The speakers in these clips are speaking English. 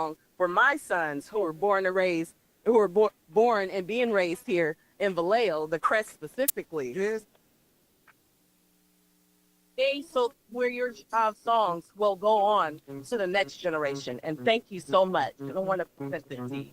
song for my sons who were born and raised, who were born and being raised here in Vallejo, the Crest specifically. Yes. So where your songs will go on to the next generation. And thank you so much. I don't want to present it to you.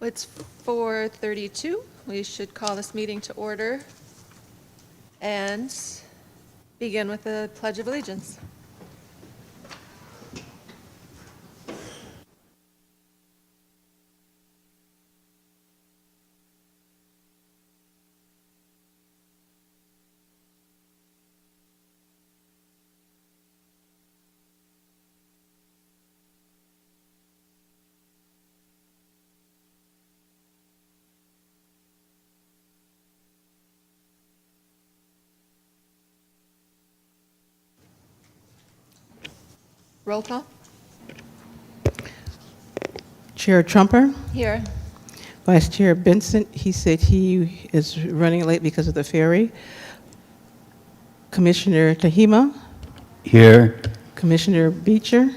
It's 4:32. We should call this meeting to order and begin with the Pledge of Allegiance. Roll call. Chair Trumper, Here. Vice Chair Benson, he said he is running late because of the ferry. Commissioner Tahima, Here. Commissioner Beecher,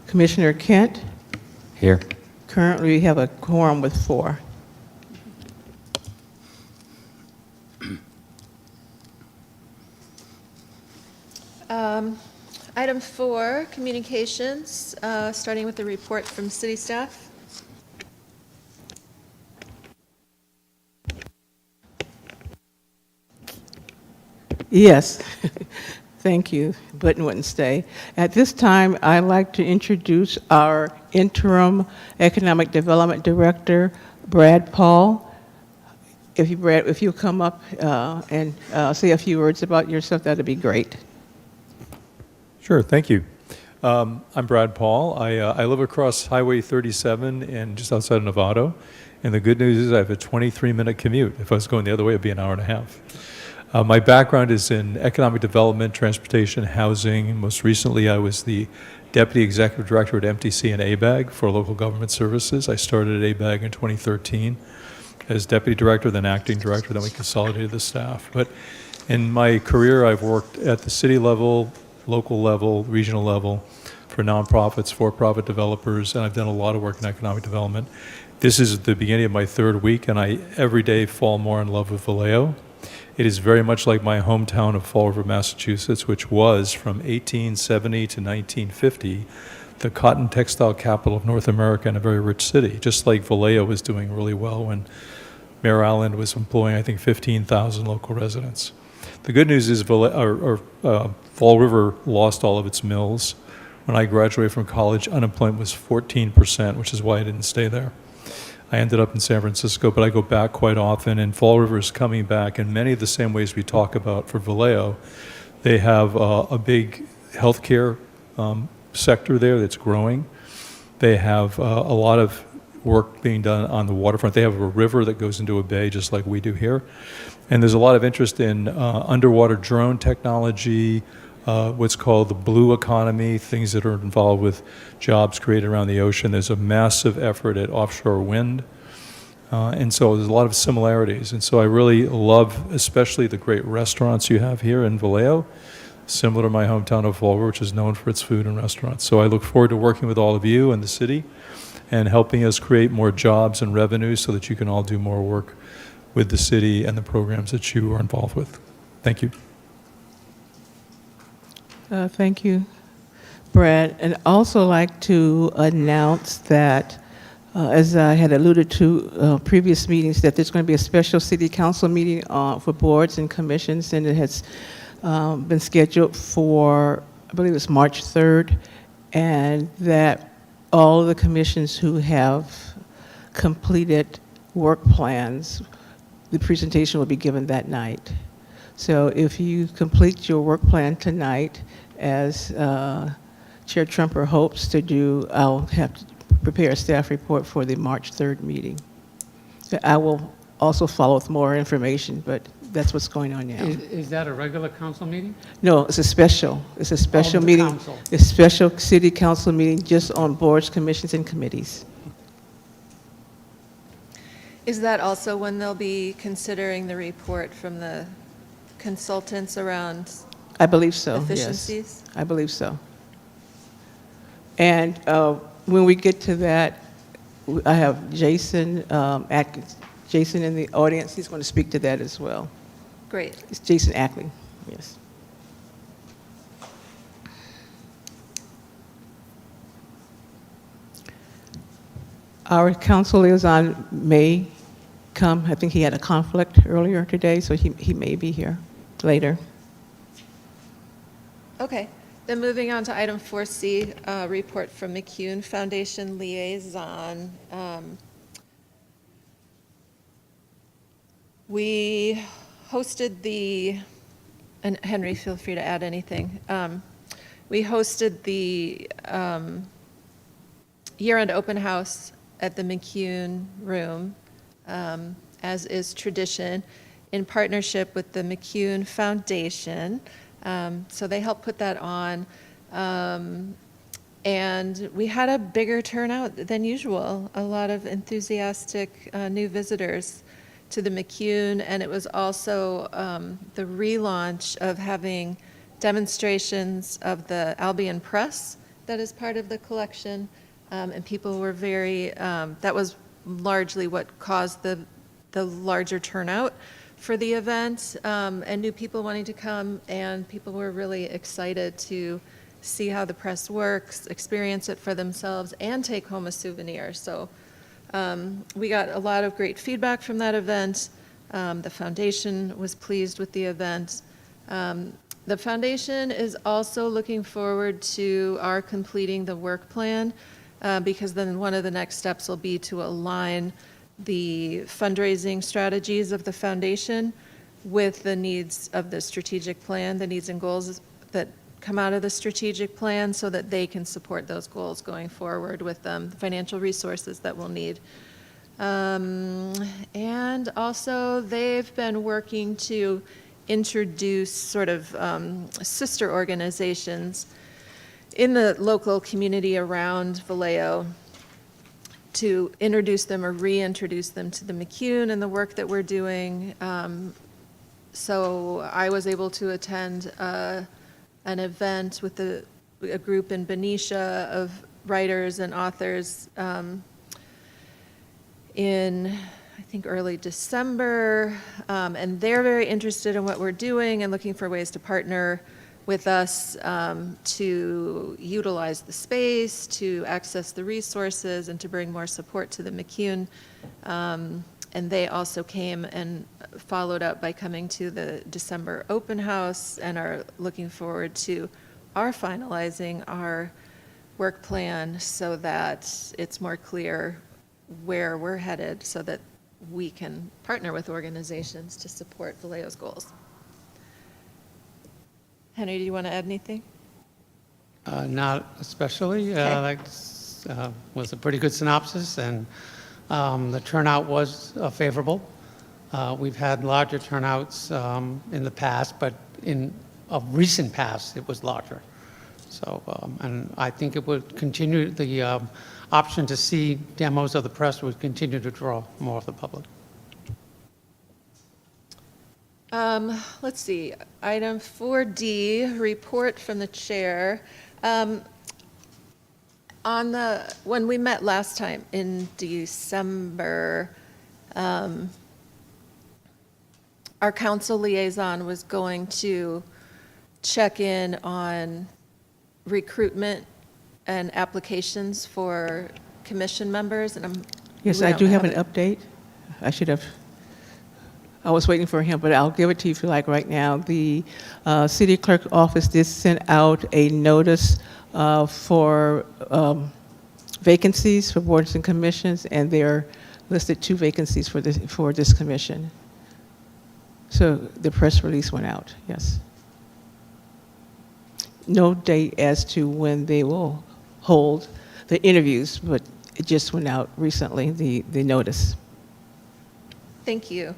Commissioner Kent. Here. Currently, we have a quorum with 4. Item 4, communications, starting with the report from city staff. Yes, thank you. Button wouldn't stay. At this time, I'd like to introduce our interim Economic Development Director, Brad Paul. If you come up and say a few words about yourself, that'd be great. Sure, thank you. I'm Brad Paul. I live across Highway 37 and just outside of Novato. And the good news is I have a 23-minute commute. If I was going the other way, it'd be an hour and a half. My background is in economic development, transportation, housing. Most recently, I was the Deputy Executive Director at MTC and ABAG for local government services. I started at ABAG in 2013 as Deputy Director, then Acting Director, then we consolidated the staff. But in my career, I've worked at the city level, local level, regional level, for nonprofits, for-profit developers, and I've done a lot of work in economic development. This is the beginning of my 3rd week, and I every day fall more in love with Vallejo. It is very much like my hometown of Fall River, Massachusetts, which was from 1870 to 1950 the cotton textile capital of North America and a very rich city, just like Vallejo was doing really well when Mare Island was employing, I think, 15,000 local residents. The good news is Fall River lost all of its mills. When I graduated from college, unemployment was 14%, which is why I didn't stay there. I ended up in San Francisco, but I go back quite often, and Fall River is coming back in many of the same ways we talk about for Vallejo. They have a big healthcare sector there that's growing. They have a lot of work being done on the waterfront. They have a river that goes into a bay just like we do here. And there's a lot of interest in underwater drone technology, what's called the blue economy, things that are involved with jobs created around the ocean. There's a massive effort at offshore wind. And so there's a lot of similarities. And so I really love, especially the great restaurants you have here in Vallejo, similar to my hometown of Fall River, which is known for its food and restaurants. So I look forward to working with all of you and the city and helping us create more jobs and revenues so that you can all do more work with the city and the programs that you are involved with. Thank you. Thank you, Brad. And also like to announce that, as I had alluded to previous meetings, that there's going to be a special city council meeting for boards and commissions, and it has been scheduled for, I believe it's March 3rd, and that all of the commissions who have completed work plans, the presentation will be given that night. So if you complete your work plan tonight, as Chair Trumper hopes to do, I'll have to prepare a staff report for the March 3rd meeting. I will also follow with more information, but that's what's going on now. Is that a regular council meeting? No, it's a special the meeting. council. A special city council meeting just on boards, commissions, and committees. Is that also when they'll be considering the report from the consultants around I believe so, yes. efficiencies? I believe so. And when we get to that, I have Jason, Jason in the audience. He's going to speak to that as well. Great. It's Jason Ackley, yes. Our council liaison may come. I think he had a conflict earlier today, so he may be here later. Okay, then moving on to item 4C, report from McCune Foundation Liaison. We hosted and Henry, feel free to add anything. We hosted the year-end open house at the McCune Room, as is tradition, in partnership with the McCune Foundation. So they helped put that on. And we had a bigger turnout than usual, a lot of enthusiastic new visitors to the McCune, and it was also the relaunch of having demonstrations of the Albion Press that is part of the collection, and people were that was largely what caused the larger turnout for the event, and new people wanting to come, and people were really excited to see how the press works, experience it for themselves, and take home a souvenir. So we got a lot of great feedback from that event. The foundation was pleased with the event. The foundation is also looking forward to our completing the work plan, because then one of the next steps will be to align the fundraising strategies of the foundation with the needs of the strategic plan, the needs and goals that come out of the strategic plan, so that they can support those goals going forward with the financial resources that we'll need. And also, they've been working to introduce sort of sister organizations in the local community around Vallejo, to introduce them or reintroduce them to the McCune and the work that we're doing. So I was able to attend an event with a group in Benicia of writers and authors in, I think, early December, and they're very interested in what we're doing and looking for ways to partner with us to utilize the space, to access the resources, and to bring more support to the McCune. And they also came and followed up by coming to the December open house and are looking forward to our finalizing our work plan so that it's more clear where we're headed, so that we can partner with organizations to support Vallejo's goals. Henry, do you want to add anything? Not especially. Okay. That was a pretty good synopsis, and the turnout was favorable. We've had larger turnouts in the past, but in a recent past, it was larger. So, and I think it would continue, the option to see demos of the press would continue to draw more of the public. Let's see, item 4D, report from the chair. When we met last time in December, our council liaison was going to check in on recruitment and applications for commission members, and Yes, we I don't do have an it. update. I was waiting for him, but I'll give it to you if you like right now. The city clerk office did send out a notice for vacancies for boards and commissions, and there listed 2 vacancies for this commission. So the press release went out, yes. No date as to when they will hold the interviews, but it just went out recently, the notice. Thank you.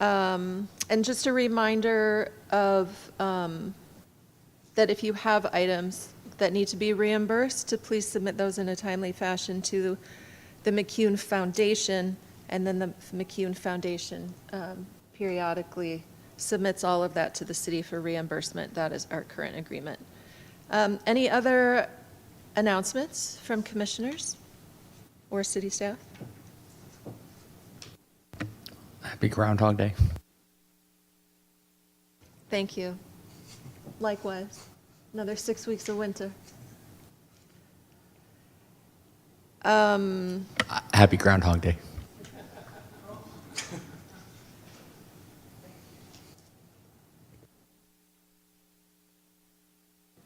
And just a reminder of that if you have items that need to be reimbursed, to please submit those in a timely fashion to the McCune Foundation, and then the McCune Foundation periodically submits all of that to the city for reimbursement. That is our current agreement. Any other announcements from commissioners or city staff? Happy Groundhog Day. Thank you. Likewise. Another 6 weeks of winter. Happy Groundhog Day.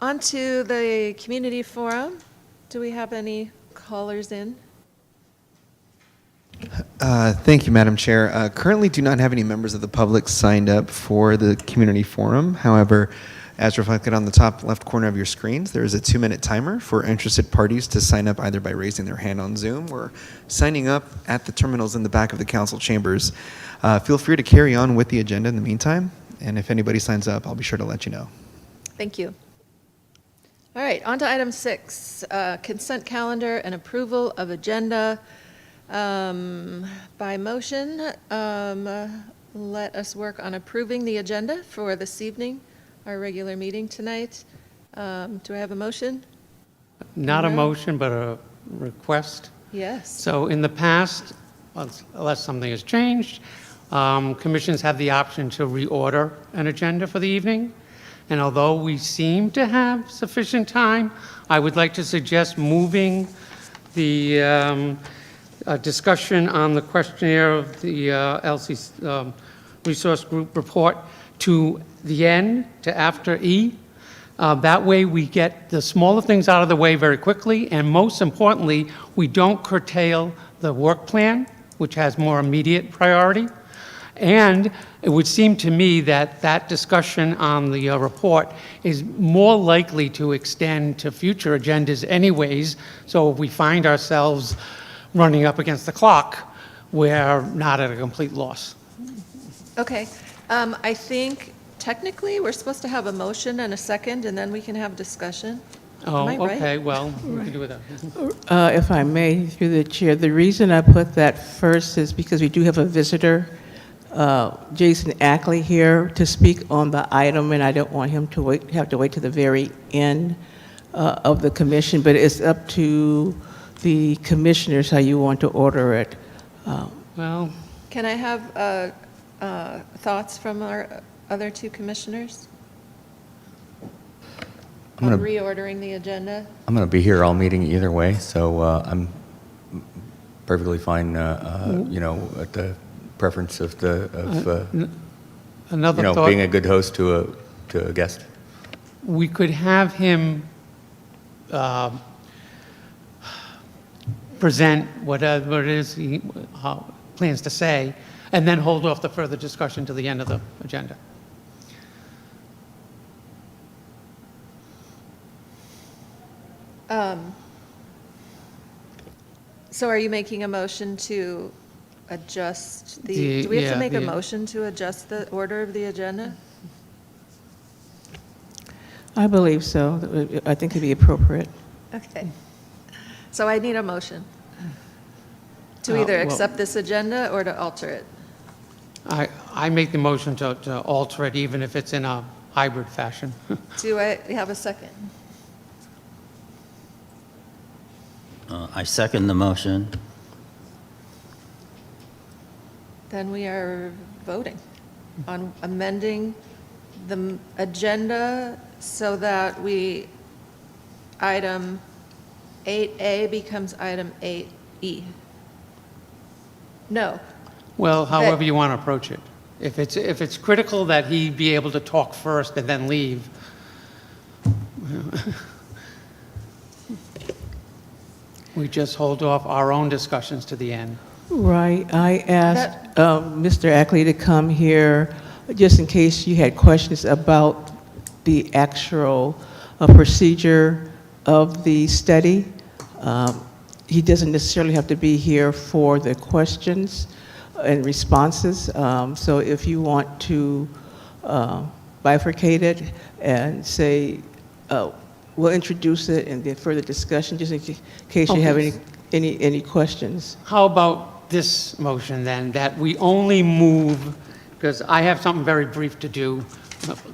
On to the community forum. Do we have any callers in? Thank you, Madam Chair. Currently do not have any members of the public signed up for the community forum. However, as reflected on the top left corner of your screens, there is a 2-minute timer for interested parties to sign up either by raising their hand on Zoom or signing up at the terminals in the back of the council chambers. Feel free to carry on with the agenda in the meantime, and if anybody signs up, I'll be sure to let you know. Thank you. All right, on to item 6, consent calendar and approval of agenda. By motion, let us work on approving the agenda for this evening, our regular meeting tonight. Do I have a motion? Not a No. motion, but a request. Yes. So in the past, unless something has changed, commissions have the option to reorder an agenda for the evening. And although we seem to have sufficient time, I would like to suggest moving the discussion on the questionnaire of the LC Resource Group report to the end, to after E. That way we get the smaller things out of the way very quickly, and most importantly, we don't curtail the work plan, which has more immediate priority. And it would seem to me that that discussion on the report is more likely to extend to future agendas anyways, so if we find ourselves running up against the clock, we're not at a complete loss. Okay. I think technically we're supposed to have a motion and a second, and then we can have discussion. Oh, Am I right? okay, well, we can do that. If I may, through the chair, the reason I put that first is because we do have a visitor, Jason Ackley, here to speak on the item, and I don't want him to have to wait to the very end of the commission, but it's up to the commissioners how you want to order it. Well, Can I have thoughts from our other two commissioners I'm on gonna- reordering the agenda? I'm going to be here all meeting either way, so I'm perfectly fine, at the preference of another being thought, a good host to a guest. we could have him present whatever it is he plans to say, and then hold off the further discussion to the end of the agenda. So are you making a motion to adjust do we have to make a motion to adjust the order of the agenda? I believe so. I think it'd be appropriate. Okay. So I need a motion to Well- either accept this agenda or to alter it. I make the motion to alter it, even if it's in a hybrid fashion. Do I have a second? I second the motion. Then we are voting on amending the agenda so that item 8A becomes item 8E. No. Well, however you want to approach it. If it's critical that he be able to talk first and then leave, we just hold off our own discussions to the end. Right. I asked Mr. Ackley to come here just in case you had questions about the actual procedure of the study. He doesn't necessarily have to be here for the questions and responses. So if you want to bifurcate it and say, we'll introduce it and then further discussion, just in case you have any questions. How about this motion then, that we only move, because I have something very brief to do,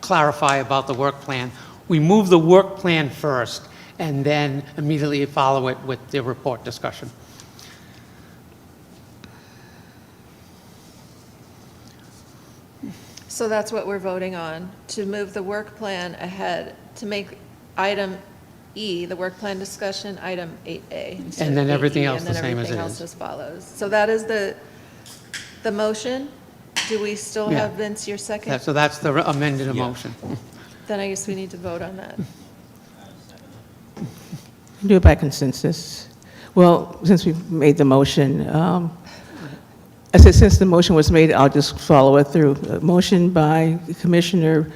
clarify about the work plan. We move the work plan first and then immediately follow it with the report discussion. So that's what we're voting on, to move the work plan ahead, to make item E, the work plan discussion, item 8A. instead And then of everything 8E, else and the then same as everything it else is. as follows. So that is the motion. Do we still Yeah. have, Vince, your second? So that's the amended motion. Then I guess we need to vote on that. Do it by consensus. Well, since we made the motion, I said since the motion was made, I'll just follow it through. A motion by Commissioner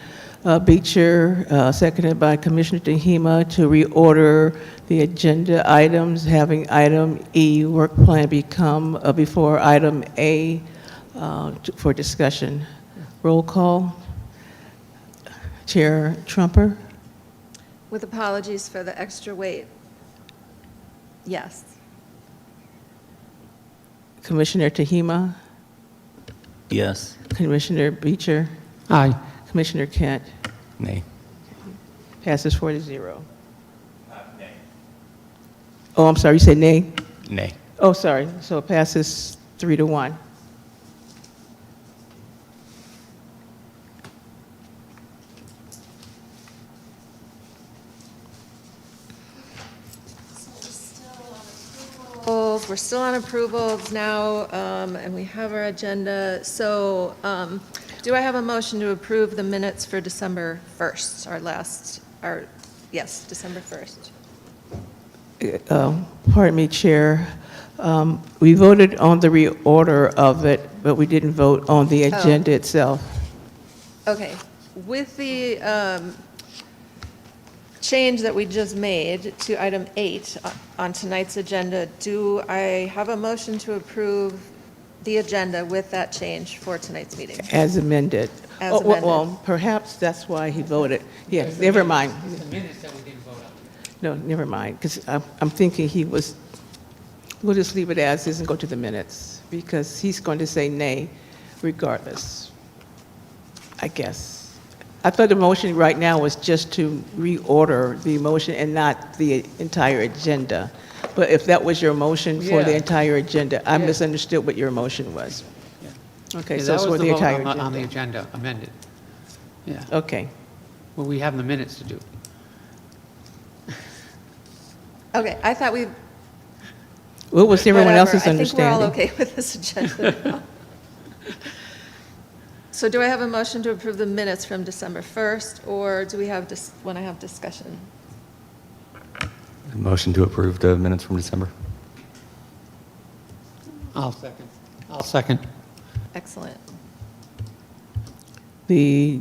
Beecher, seconded by Commissioner Tehima to reorder the agenda items, having item E, work plan, become before item A for discussion. Roll call. Chair Trumper? With apologies for the extra weight. Yes. Commissioner Tehima? Yes. Commissioner Beecher? Aye. Commissioner Kent? Nay. Passes 4-0. Nay. Oh, I'm sorry, you said nay? Nay. Oh, sorry, so it passes 3-1. We're still on approvals now, and we have our agenda. So do I have a motion to approve the minutes for December 1st, yes, December 1st? Pardon me, Chair. We voted on the reorder of it, but we didn't vote on the agenda itself. Okay, with the change that we just made to item 8 on tonight's agenda, do I have a motion to approve the agenda with that change for tonight's meeting? As amended. As Oh, amended. Well, perhaps that's why he voted. Yeah, never mind. The minutes that we didn't vote on. No, never mind, because I'm thinking we'll just leave it as is and go to the minutes, because he's going to say nay regardless, I guess. I thought the motion right now was just to reorder the motion and not the entire agenda. But if that was your motion for the Yeah. entire agenda, I Yeah. misunderstood what your motion was. Okay, Yeah, so that it's was for the vote entire on the agenda. agenda, amended. Yeah, Okay. well, we have the minutes to do. Okay, I thought we, What was everyone whatever. else's understanding? I think we're all okay with this agenda now. So do I have a motion to approve the minutes from December 1st, or do we have, want to have discussion? Motion to approve the minutes from December. I'll second. I'll second. Excellent. The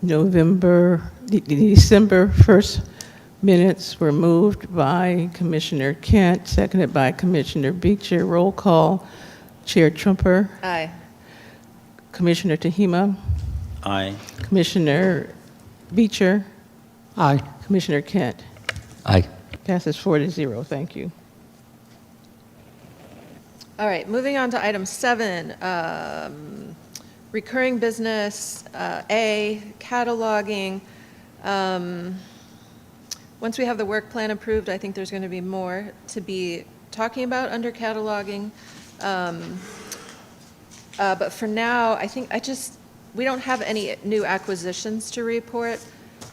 December 1st minutes were moved by Commissioner Kent, seconded by Commissioner Beecher. Roll call. Chair Trumper, Aye. Commissioner Tehima, Aye. Commissioner Beecher, Aye. Commissioner Kent. Aye. Passes 4-0. Thank you. All right, moving on to item 7, recurring business, A, cataloging. Once we have the work plan approved, I think there's going to be more to be talking about under cataloging. But for now, I think we don't have any new acquisitions to report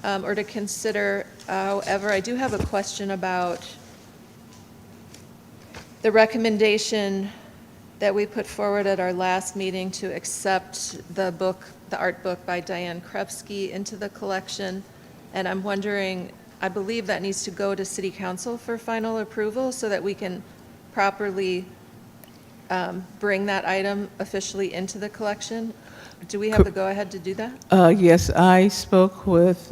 or to consider. However, I do have a question about the recommendation that we put forward at our last meeting to accept the art book by Diane Krupski into the collection. And I'm wondering, I believe that needs to go to City Council for final approval so that we can properly bring that item officially into the collection. Do we have the go-ahead to do that? Yes, I spoke with,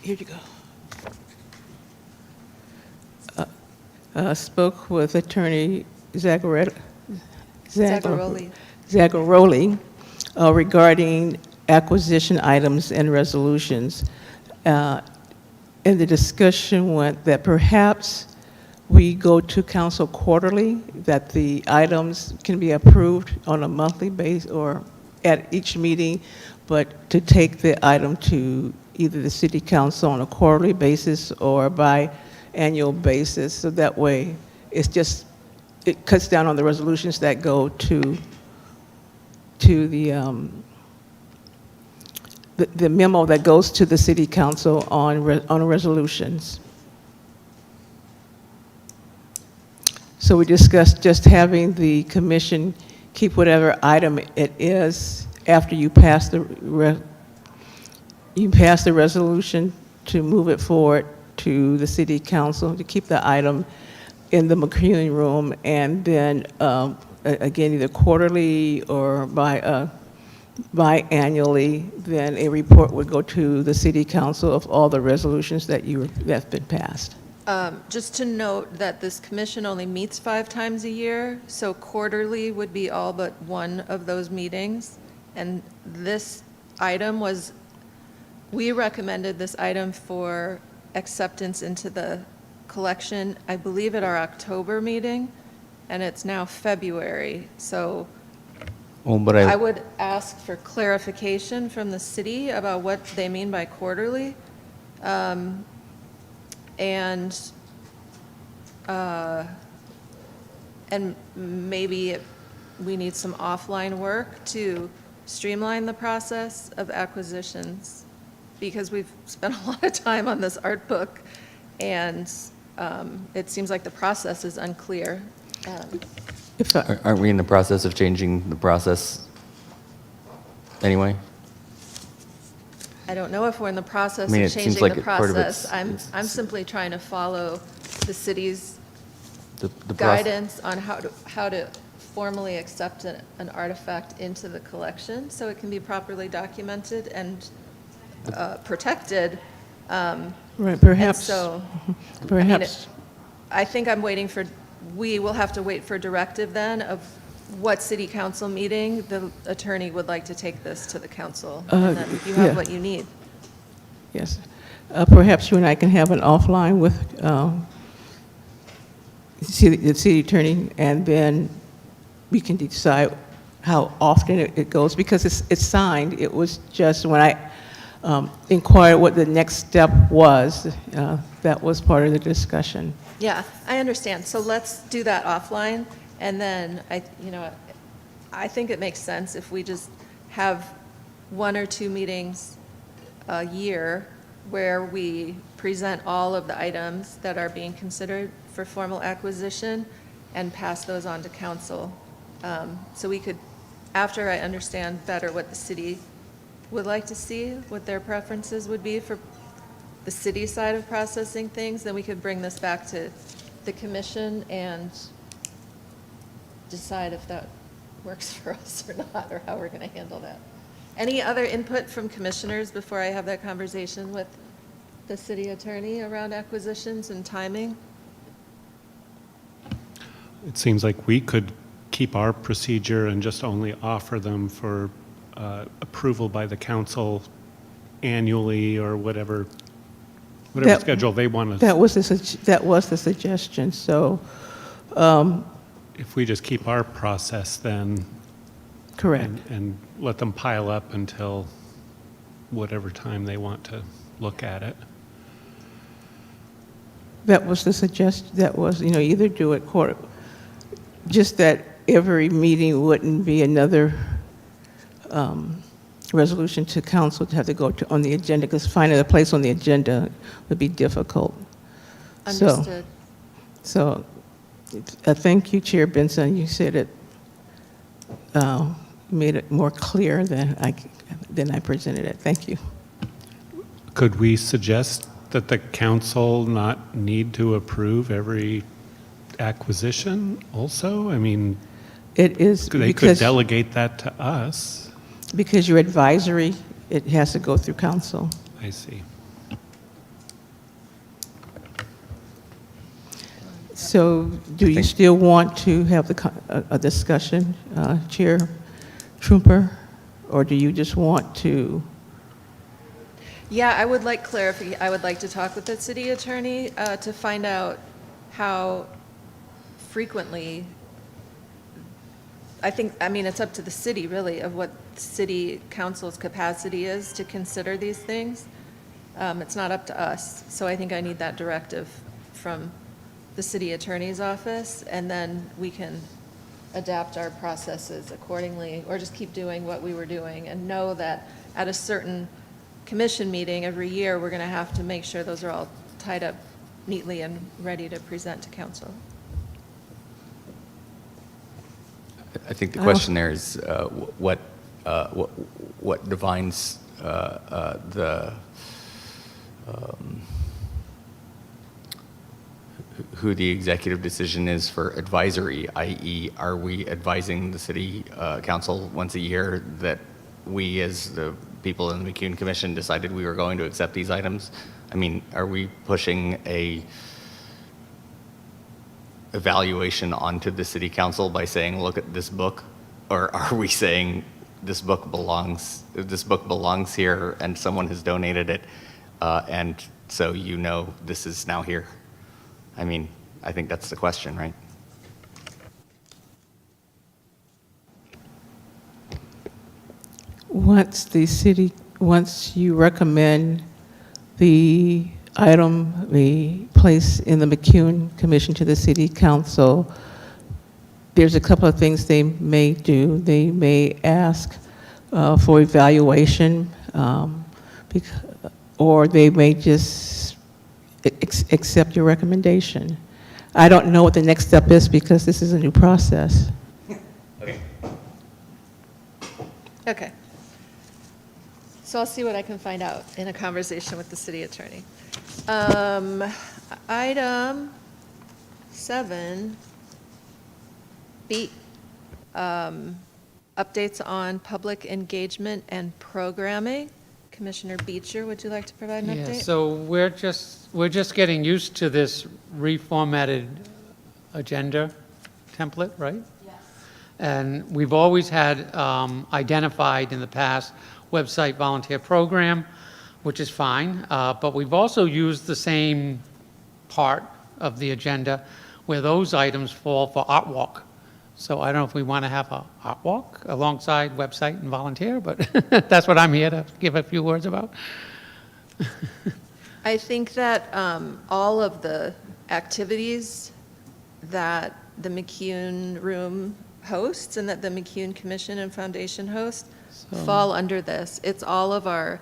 here you go. Spoke with Attorney Zagaroli. Zagaroli regarding acquisition items and resolutions. And the discussion went that perhaps we go to council quarterly, that the items can be approved on a monthly basis or at each meeting, but to take the item to either the city council on a quarterly basis or by annual basis. So that way, it cuts down on the resolutions that go to the the memo that goes to the city council on resolutions. So we discussed just having the commission keep whatever item it is after you pass the resolution, to move it forward to the city council, to keep the item in the McCune room, and then again, either quarterly or biannually, then a report would go to the city council of all the resolutions that's been passed. Just to note that this commission only meets 5 times a year, so quarterly would be all but one of those meetings. And this item was, we recommended this item for acceptance into the collection, I believe at our October meeting, and it's now February. So Well, but I would ask for clarification from the city about what they mean by quarterly. And maybe we need some offline work to streamline the process of acquisitions, because we've spent a lot of time on this art book, and it seems like the process is unclear. Aren't we in the process of changing the process anyway? I don't know if we're in the process I mean, of it seems changing like the part of process. it's- I'm simply trying to follow the city's The process- guidance on how to formally accept an artifact into the collection so it can be properly documented and protected. Right, perhaps, And so, perhaps, I think I'm waiting for, we will have to wait for directive then of what city council meeting the attorney would like to take this to the council. And then you yeah. have what you need. yes. Perhaps you and I can have an offline with the city attorney, and then we can decide how often it goes, because it's signed. It was just when I inquired what the next step was, that was part of the discussion. Yeah, I understand. So let's do that offline, and then I think it makes sense if we just have 1 or 2 meetings a year where we present all of the items that are being considered for formal acquisition and pass those on to council. So we could, after I understand better what the city would like to see, what their preferences would be for the city side of processing things, then we could bring this back to the commission and decide if that works for us or not, or how we're going to handle that. Any other input from commissioners before I have that conversation with the city attorney around acquisitions and timing? It seems like we could keep our procedure and just only offer them for approval by the council annually, or whatever That- schedule they want us. That was the suggestion, so, If we just keep our process, then correct. and let them pile up until whatever time they want to look at it. That was the suggestion, that was, either do it just that every meeting wouldn't be another resolution to council to have to go on the agenda, because finding a place on the agenda would be difficult. Understood. So, thank you, Chair Benson. You said it, made it more clear than I presented it. Thank you. Could we suggest that the council not need to approve every acquisition also? I mean, It is they could because, delegate that to us. because you're advisory, it has to go through council. I see. So do you still want to have a discussion, Chair Trooper? Or do you just want to? Yeah, I would like clarification. I would like to talk with the city attorney to find out how frequently, I mean, it's up to the city, really, of what city council's capacity is to consider these things. It's not up to us. So I think I need that directive from the city attorney's office, and then we can adapt our processes accordingly, or just keep doing what we were doing and know that at a certain commission meeting every year, we're going to have to make sure those are all tied up neatly and ready to present to council. I think the question there is what defines who the executive decision is for advisory, i.e., are we advising the city council once a year that we as the people in the McCune Commission decided we were going to accept these items? I mean, are we pushing a evaluation onto the city council by saying, look at this book? Or are we saying this book belongs here and someone has donated it, and so you know this is now here? I mean, I think that's the question, right? Once you recommend the item be placed in the McCune Commission to the city council, there's a couple of things they may do. They may ask for evaluation, or they may just accept your recommendation. I don't know what the next step is because this is a new process. Okay. So I'll see what I can find out in a conversation with the city attorney. Item 7B, updates on public engagement and programming. Commissioner Beecher, would you like to provide an Yeah, update? so we're just getting used to this reformatted agenda template, right? Yes. And we've always had identified in the past website volunteer program, which is fine, but we've also used the same part of the agenda where those items fall for art walk. So I don't know if we want to have a art walk alongside website and volunteer, but that's what I'm here to give a few words about. I think that all of the activities that the McCune Room hosts and that the McCune Commission and Foundation host fall under this. It's all of our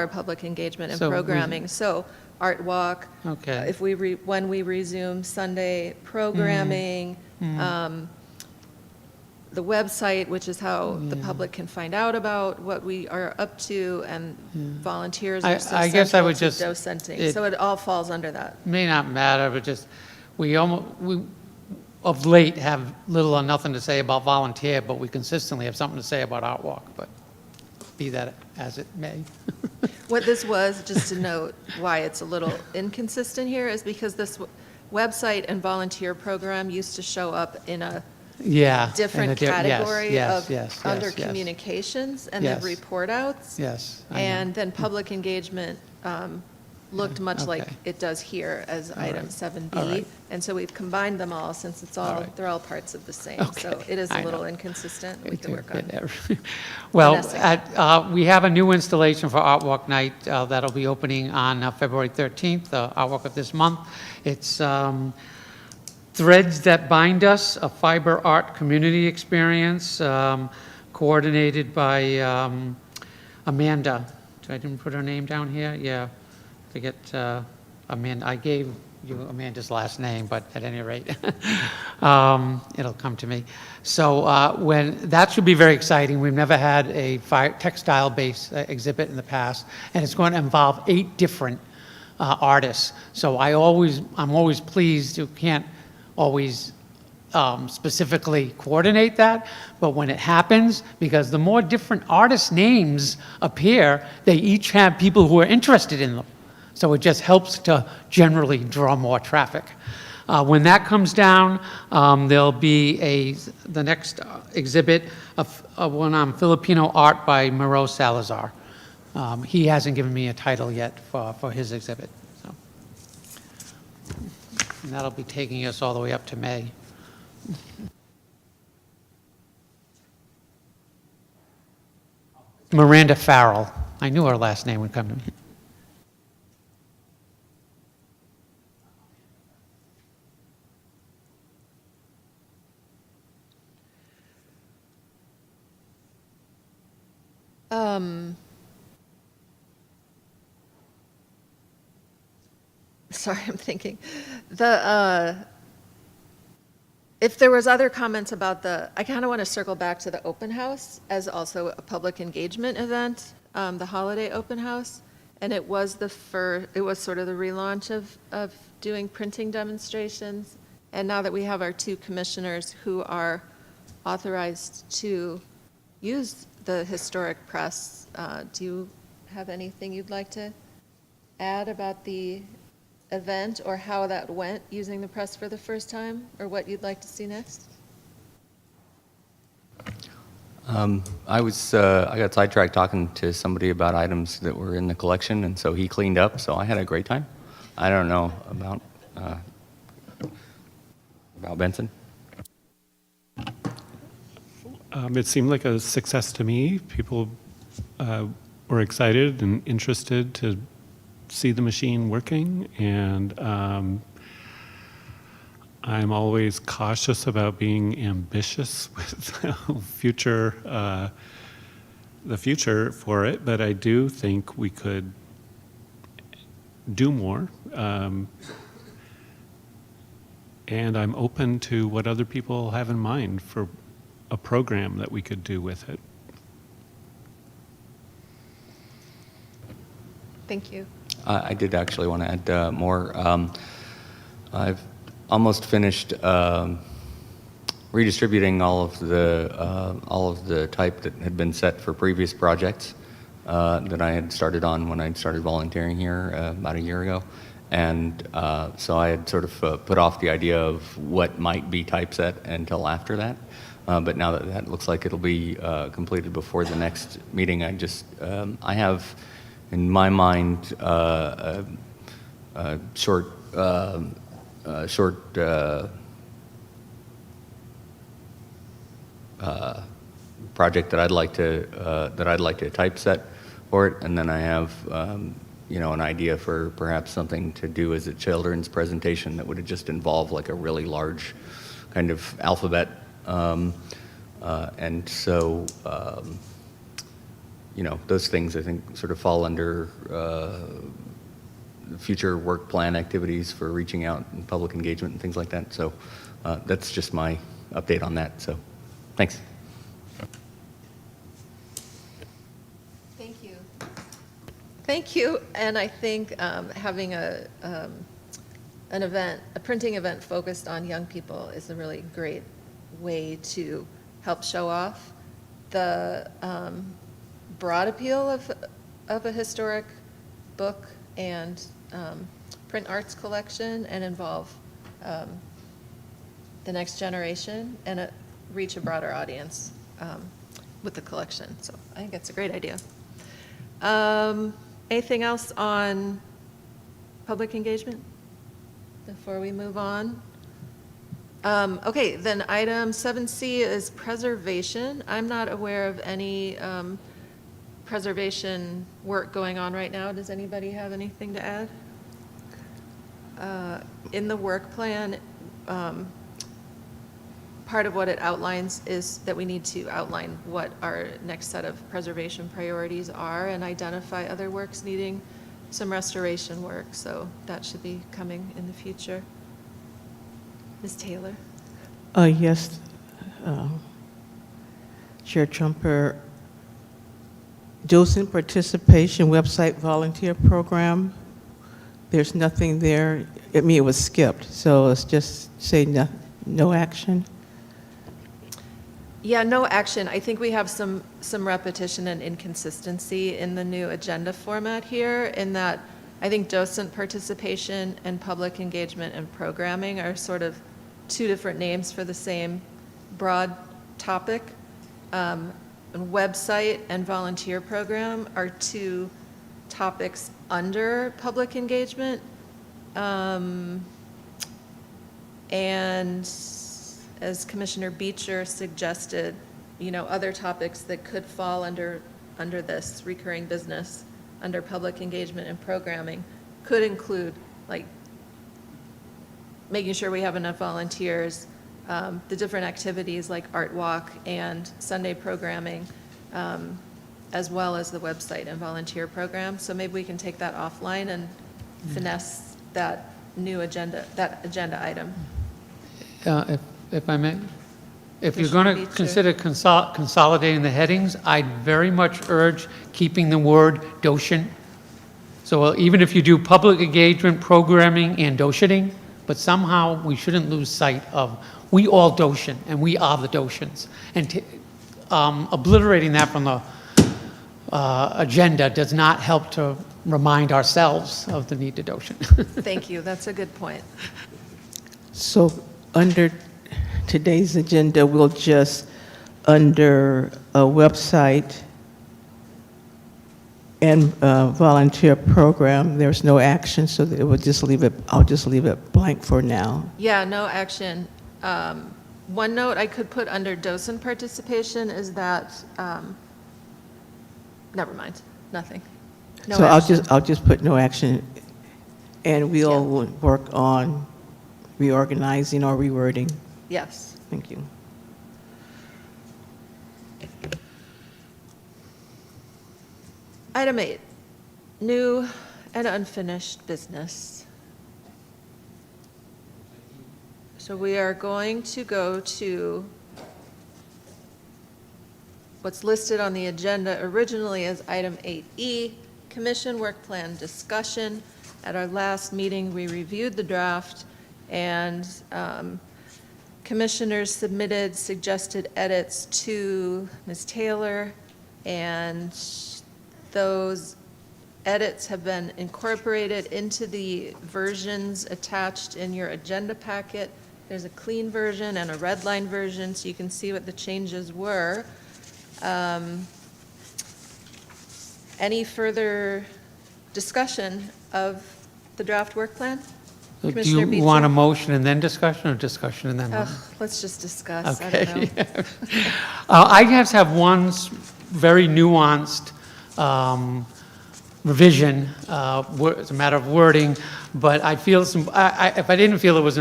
public engagement and So we- programming. So Art Walk, Okay. if when we resume Sunday programming, the website, which is how the public can find out about what we are up to, and volunteers are so I guess I central would to just- docenting. So it all falls under that. May not matter, but just, we of late have little or nothing to say about volunteer, but we consistently have something to say about art walk, but be that as it may. What this was, just to note why it's a little inconsistent here, is because this website and volunteer program used to show up in a Yeah. different category yes, of, yes, under yes, yes. communications and the Yes. report outs. Yes. I know. And then public engagement looked much like Okay. it does here as item right. 7B. All right. And so we've combined them all since it's All all, right. they're all parts of the same. Okay. So it is a I little know. inconsistent. We can work on it. Well, Vanessa. we have a new installation for Art Walk Night that'll be opening on February 13th, Art Walk of this month. It's Threads That Bind Us, a fiber art community experience coordinated by Amanda. I didn't put her name down here? Yeah, forget Amanda. I gave you Amanda's last name, but at any rate, it'll come to me. So that should be very exciting. We've never had a textile-based exhibit in the past, and it's going to involve 8 different artists. So I'm always pleased. You can't always specifically coordinate that, but when it happens, because the more different artist names appear, they each have people who are interested in them. So it just helps to generally draw more traffic. When that comes down, there'll be the next exhibit of one on Filipino art by Moreau Salazar. He hasn't given me a title yet for his exhibit. So. And that'll be taking us all the way up to May. Miranda Farrell. I knew her last name would come to me. sorry, I'm thinking. If there was other comments about I kind of want to circle back to the open house as also a public engagement event, the holiday open house. And it was it was sort of the relaunch of doing printing demonstrations. And now that we have our 2 commissioners who are authorized to use the historic press, do you have anything you'd like to add about the event or how that went using the press for the first time, or what you'd like to see next? I got sidetracked talking to somebody about items that were in the collection, and so he cleaned up, so I had a great time. I don't know about Benson. It seemed like a success to me. People were excited and interested to see the machine working, and I'm always cautious about being ambitious with the future for it, but I do think we could do more. And I'm open to what other people have in mind for a program that we could do with it. Thank you. I did actually want to add more. I've almost finished redistributing all of the type that had been set for previous projects that I had started on when I started volunteering here about a year ago. And so I had sort of put off the idea of what might be typeset until after that. But now that looks like it'll be completed before the next meeting, I have in my mind a short project that I'd like to typeset for it, and then I have an idea for perhaps something to do as a children's presentation that would just involve like a really large kind of alphabet, and so those things I think sort of fall under future work plan activities for reaching out and public engagement and things like that. So that's just my update on that. So thanks. Thank you. Thank you. And I think having an event, a printing event focused on young people is a really great way to help show off the broad appeal of a historic book and print arts collection, and involve the next generation and reach a broader audience with the collection. So I think that's a great idea. Anything else on public engagement before we move on? Okay, then item 7C is preservation. I'm not aware of any preservation work going on right now. Does anybody have anything to add? In the work plan, part of what it outlines is that we need to outline what our next set of preservation priorities are and identify other works needing some restoration work. So that should be coming in the future. Ms. Taylor? Yes, Chair Trumper. Docent participation website volunteer program. There's nothing there. I mean, it was skipped, so let's just say no action. Yeah, no action. I think we have some repetition and inconsistency in the new agenda format here, in that I think docent participation and public engagement and programming are sort of 2 different names for the same broad topic. And website and volunteer program are 2 topics under public engagement. And as Commissioner Beecher suggested, other topics that could fall under this recurring business, under public engagement and programming, could include like making sure we have enough volunteers, the different activities like Art Walk and Sunday programming, as well as the website and volunteer program. So maybe we can take that offline and finesse that new agenda, that agenda item. If I may, if you're Commissioner going to Beecher. consider consolidating the headings, I'd very much urge keeping the word docent. So even if you do public engagement, programming, and docenting, but somehow we shouldn't lose sight of, we all docent, and we are the docents. And obliterating that from the agenda does not help to remind ourselves of the need to docent. Thank you, that's a good point. So under today's agenda, we'll just, under a website and volunteer program, there's no action, so it would just leave it, I'll just leave it blank for now. Yeah, no action. One note I could put under docent participation is that, never mind, nothing. No So action. I'll just put no action, and we'll work on reorganizing or rewording. Yes. Thank you. Item 8, new and unfinished business. So we are going to go to what's listed on the agenda originally as item 8E, Commission Work Plan Discussion. At our last meeting, we reviewed the draft, and commissioners submitted suggested edits to Ms. Taylor, and those edits have been incorporated into the versions attached in your agenda packet. There's a clean version and a red line version, so you can see what the changes were. Any further discussion of the draft work plan? Do Commissioner you Beecher? want a motion and then discussion, or discussion and then? Ugh, let's just discuss, I don't know. Okay. I just have one very nuanced revision. It's a matter of wording, but I feel if I didn't feel it was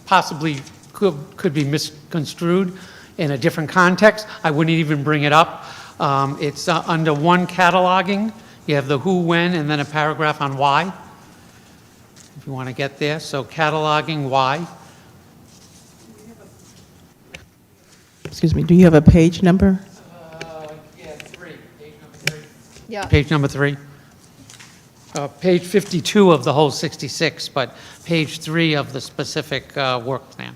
possibly could be misconstrued in a different context, I wouldn't even bring it up. It's under one cataloging. You have the who, when, and then a paragraph on why, if you want to get there. So cataloging why. Excuse me, do you have a page number? Yeah, 3, page number 3. Yeah. Page number 3. Page 52 of the whole 66, but page 3 of the specific work plan.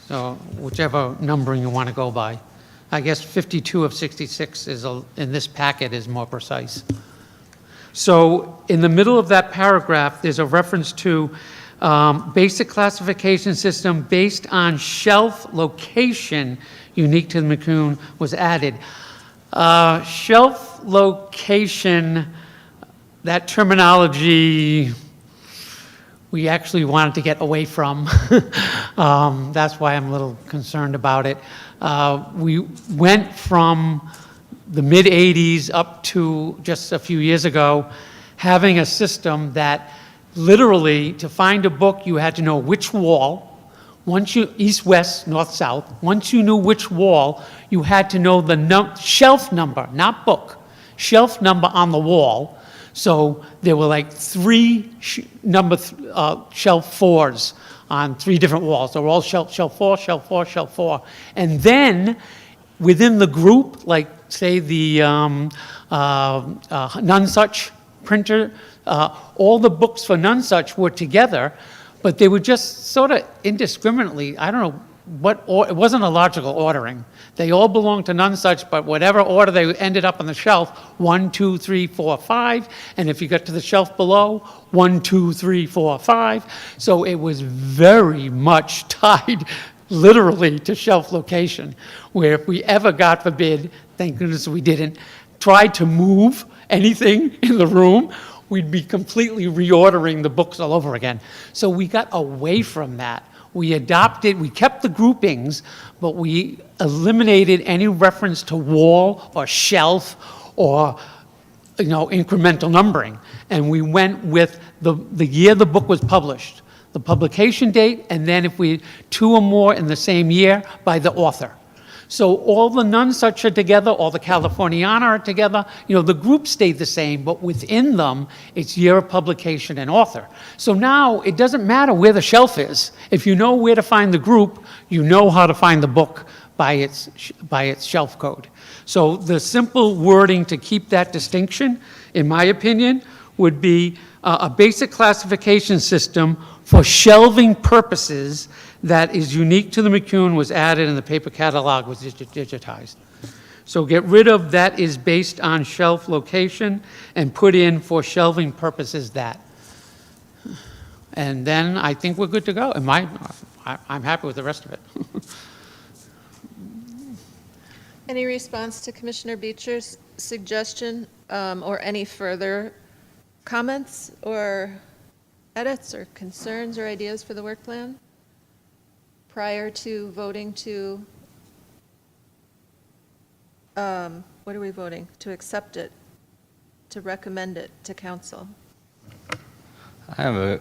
So whichever numbering you want to go by. I guess 52 of 66 is, in this packet, is more precise. So in the middle of that paragraph, there's a reference to basic classification system based on shelf location unique to the McCune was added. Shelf location, that terminology we actually wanted to get away from. That's why I'm a little concerned about it. We went from the mid-'80s up to just a few years ago, having a system that literally, to find a book, you had to know which wall. Once you, east, west, north, south, once you knew which wall, you had to know the shelf number, not book, shelf number on the wall. So there were like 3 shelf 4s on 3 different walls. They were all shelf 4, shelf 4, shelf 4. And then within the group, like say the Nonesuch printer, all the books for Nonesuch were together, but they were just sort of indiscriminately, I don't know what, it wasn't a logical ordering. They all belonged to Nonesuch, but whatever order they ended up on the shelf, 1, 2, 3, 4, 5, and if you got to the shelf below, 1, 2, 3, 4, 5. So it was very much tied literally to shelf location, where if we ever, God forbid, thank goodness we didn't, tried to move anything in the room, we'd be completely reordering the books all over again. So we got away from that. We adopted, we kept the groupings, but we eliminated any reference to wall or shelf or, incremental numbering. And we went with the year the book was published, the publication date, and then if we 2 or more in the same year, by the author. So all the Nonesuch are together, all the Californiana are together. You know, the groups stay the same, but within them, it's year of publication and author. So now it doesn't matter where the shelf is. If you know where to find the group, you know how to find the book by its shelf code. So the simple wording to keep that distinction, in my opinion, would be a basic classification system for shelving purposes that is unique to the McCune, was added, and the paper catalog was digitized. So get rid of "that is based on shelf location" and put in "for shelving purposes that." And then I think we're good to go. I'm happy with the rest of it. Any response to Commissioner Beecher's suggestion, or any further comments or edits or concerns or ideas for the work plan prior to voting to, what are we voting? To accept it, to recommend it to council? I have a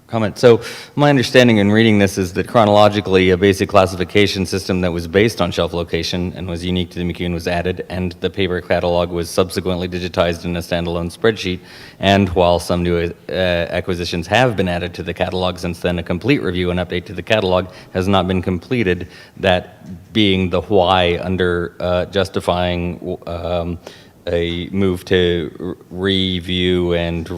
comment. So my understanding in reading this is that chronologically, a basic classification system that was based on shelf location and was unique to the McCune was added, and the paper catalog was subsequently digitized in a standalone spreadsheet. And while some new acquisitions have been added to the catalog since then, a complete review and update to the catalog has not been completed, that being the why under justifying a move to review and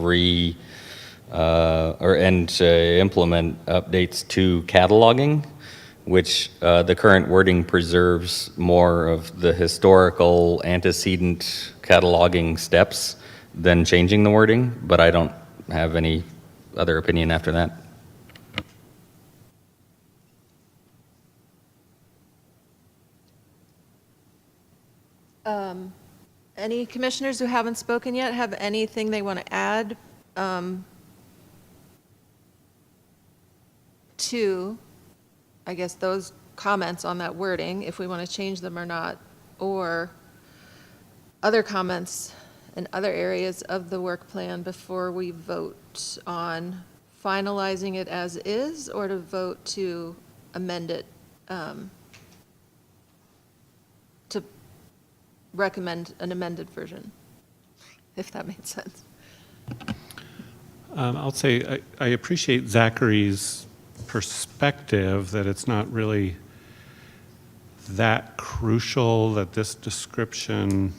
implement updates to cataloging, which the current wording preserves more of the historical antecedent cataloging steps than changing the wording, but I don't have any other opinion after that. Any commissioners who haven't spoken yet have anything they want to add to, I guess, those comments on that wording, if we want to change them or not, or other comments in other areas of the work plan before we vote on finalizing it as is, or to vote to amend it, to recommend an amended version, if that made sense. I'll say I appreciate Zachary's perspective that it's not really that crucial that this description,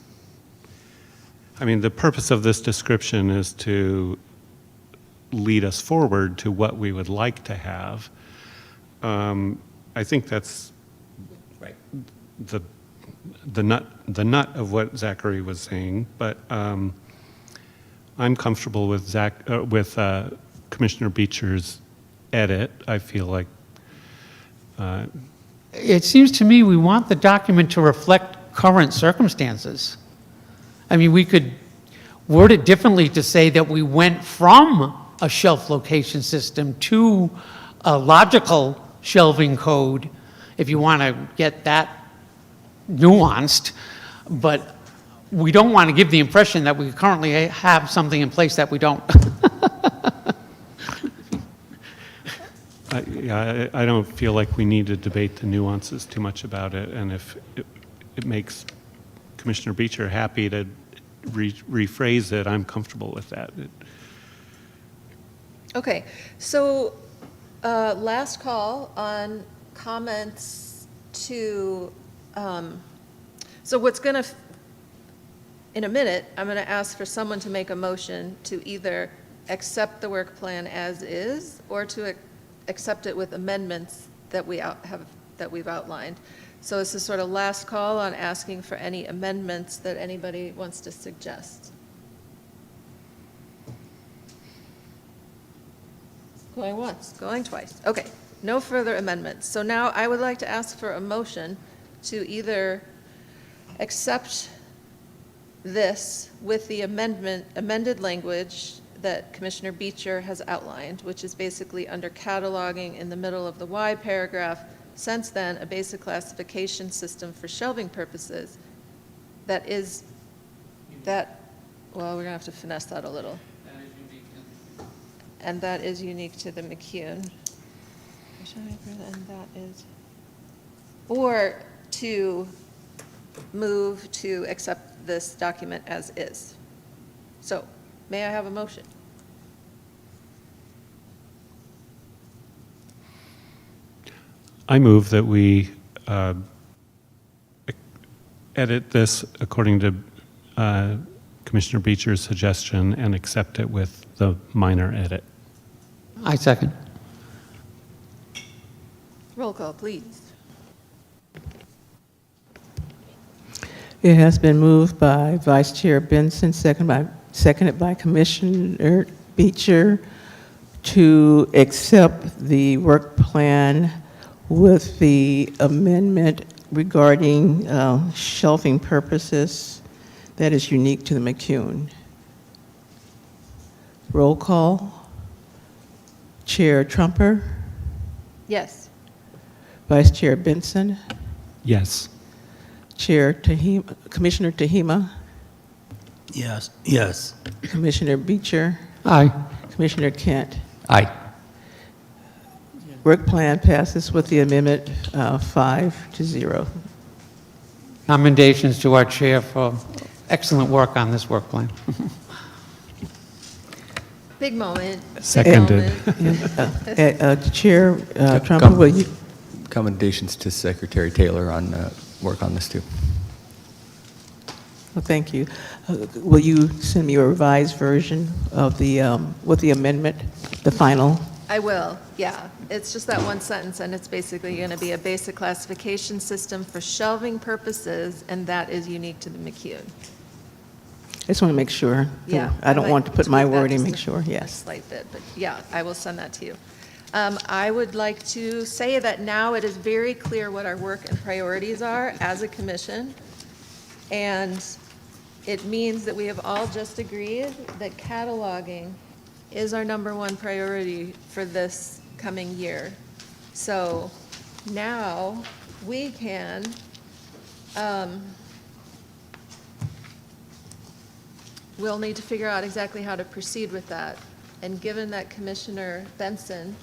I mean, the purpose of this description is to lead us forward to what we would like to have. I think that's Right. the nut of what Zachary was saying, but I'm comfortable with Commissioner Beecher's edit. I feel like It seems to me we want the document to reflect current circumstances. I mean, we could word it differently to say that we went from a shelf location system to a logical shelving code, if you want to get that nuanced, but we don't want to give the impression that we currently have something in place that we don't. I don't feel like we need to debate the nuances too much about it, and if it makes Commissioner Beecher happy to rephrase it, I'm comfortable with that. Okay, so last call on comments to, so what's going to, in a minute, I'm going to ask for someone to make a motion to either accept the work plan as is or to accept it with amendments that we've outlined. So this is sort of last call on asking for any amendments that anybody wants to suggest. Going once, going twice. Okay, no further amendments. So now I would like to ask for a motion to either accept this with the amended language that Commissioner Beecher has outlined, which is basically under cataloging in the middle of the Y paragraph, since then, a basic classification system for shelving purposes that is, well, we're going to have to finesse that a little. And that is unique to the McCune. And that is, or to move to accept this document as is. So, may I have a motion? I move that we edit this according to Commissioner Beecher's suggestion and accept it with the minor edit. I second. Roll call, please. It has been moved by Vice Chair Benson, seconded by Commissioner Beecher, to accept the work plan with the amendment regarding shelving purposes that is unique to the McCune. Roll call. Chair Trumper, Yes. Vice Chair Benson, Yes. Chair Tahima, Commissioner Tahima, Yes. Yes. Commissioner Beecher, Aye. Commissioner Kent. Aye. Work plan passes with the amendment 5-0. Commendations to our chair for excellent work on this work plan. Big moment. big Seconded. moment. Chair Trumper, will you? Commendations to Secretary Taylor on work on this too. Well, thank you. Will you send me a revised version of with the amendment, the final? I will, yeah. It's just that one sentence, and it's basically going to be a basic classification system for shelving purposes, and that is unique to the McCune. I just want to make sure. Yeah. I don't might want to put my tweak that word in, just make a sure, yes. Slight bit, but yeah, I will send that to you. I would like to say that now it is very clear what our work and priorities are as a commission. And it means that we have all just agreed that cataloging is our #1 priority for this coming year. So now we can we'll need to figure out exactly how to proceed with that. And given that Commissioner Benson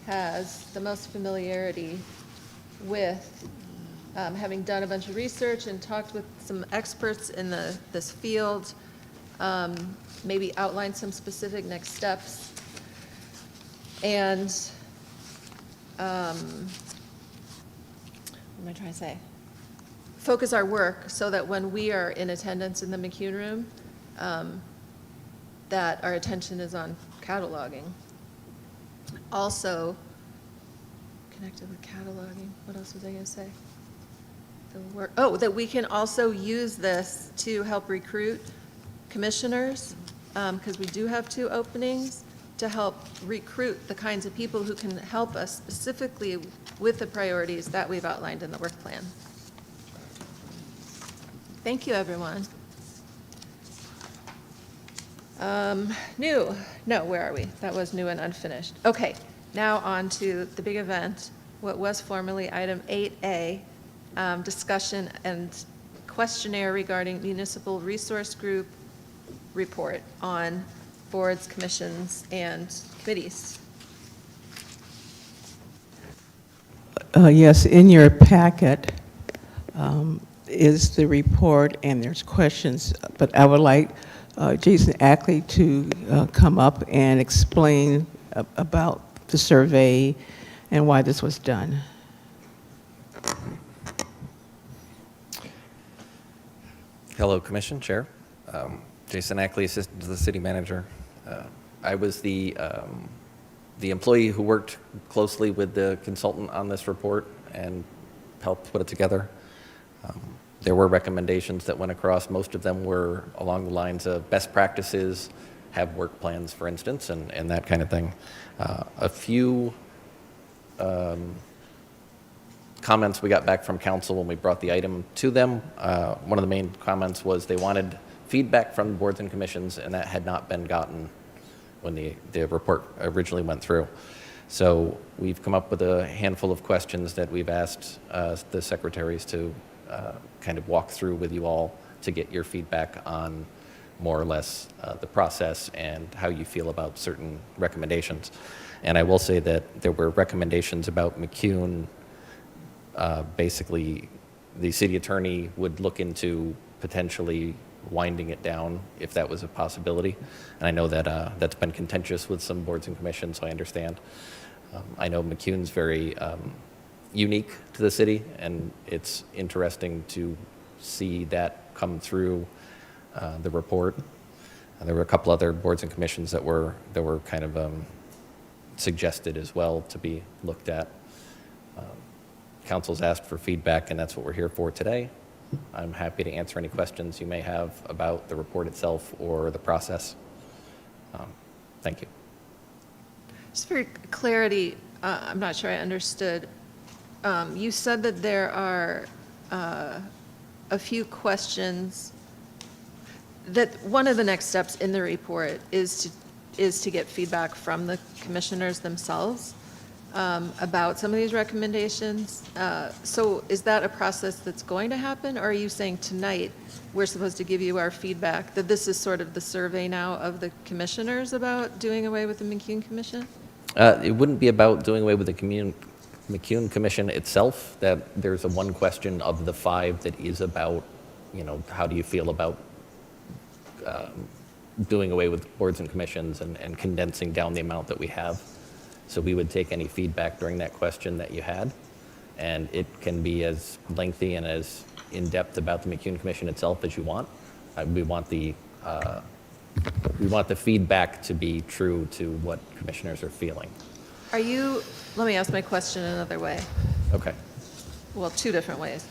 has the most familiarity with having done a bunch of research and talked with some experts in this field, maybe outline some specific next steps. And what am I trying to say? Focus our work so that when we are in attendance in the McCune room, that our attention is on cataloging. Also, connected with cataloging, what else was I going to say? That we can also use this to help recruit commissioners, because we do have 2 openings, to help recruit the kinds of people who can help us specifically with the priorities that we've outlined in the work plan. Thank you, everyone. Where are we? That was new and unfinished. Okay, now on to the big event, what was formerly item 8A, discussion and questionnaire regarding municipal resource group report on boards, commissions, and committees. Yes, in your packet is the report, and there's questions, but I would like Jason Ackley to come up and explain about the survey and why this was done. Hello, Commission Chair. Jason Ackley, Assistant to the City Manager. I was the employee who worked closely with the consultant on this report and helped put it together. There were recommendations that went across. Most of them were along the lines of best practices, have work plans, for instance, and that kind of thing. A few comments we got back from council when we brought the item to them. One of the main comments was they wanted feedback from boards and commissions, and that had not been gotten when the report originally went through. So we've come up with a handful of questions that we've asked the secretaries to kind of walk through with you all to get your feedback on more or less the process and how you feel about certain recommendations. And I will say that there were recommendations about McCune basically the city attorney would look into potentially winding it down if that was a possibility. And I know that that's been contentious with some boards and commissions, so I understand. I know McCune's very unique to the city, and it's interesting to see that come through the report. There were a couple other boards and commissions that were kind of suggested as well to be looked at. Council's asked for feedback, and that's what we're here for today. I'm happy to answer any questions you may have about the report itself or the process. Thank you. Just for clarity, I'm not sure I understood. You said that there are a few questions, that one of the next steps in the report is to get feedback from the commissioners themselves about some of these recommendations. So is that a process that's going to happen, or are you saying tonight we're supposed to give you our feedback, that this is sort of the survey now of the commissioners about doing away with the McCune Commission? It wouldn't be about doing away with the McCune Commission itself, that there's a one question of the 5 that is about, how do you feel about doing away with boards and commissions and condensing down the amount that we have. So we would take any feedback during that question that you had, and it can be as lengthy and as in-depth about the McCune Commission itself as you want. We want the feedback to be true to what commissioners are feeling. Let me ask my question another way. Okay. Well, 2 different ways.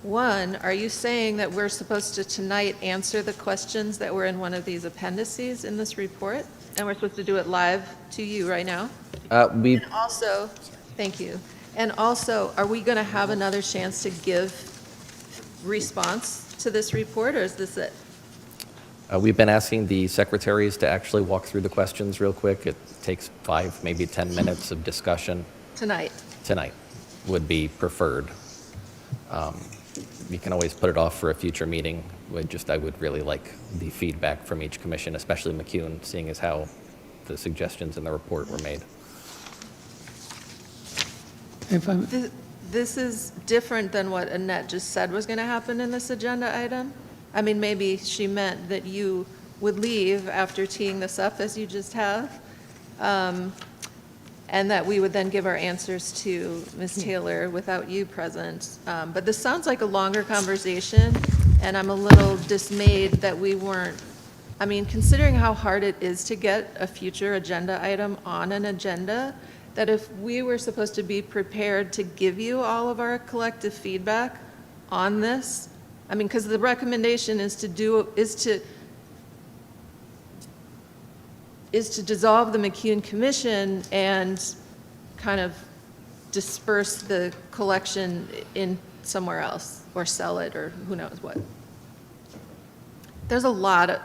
One, are you saying that we're supposed to tonight answer the questions that were in one of these appendices in this report? And we're supposed to do it live to you right now? And also, thank you. And also, are we going to have another chance to give response to this report, or is this it? We've been asking the secretaries to actually walk through the questions real quick. It takes 5, maybe 10 minutes of discussion. Tonight? Tonight would be preferred. You can always put it off for a future meeting. I would really like the feedback from each commission, especially McCune, seeing as how the suggestions in the report were made. This is different than what Annette just said was going to happen in this agenda item. I mean, maybe she meant that you would leave after teeing this up, as you just have, and that we would then give our answers to Ms. Taylor without you present. But this sounds like a longer conversation, and I'm a little dismayed that we weren't, considering how hard it is to get a future agenda item on an agenda, that if we were supposed to be prepared to give you all of our collective feedback on this, because the recommendation is to dissolve the McCune Commission and kind of disperse the collection in somewhere else, or sell it, or who knows what. There's a lot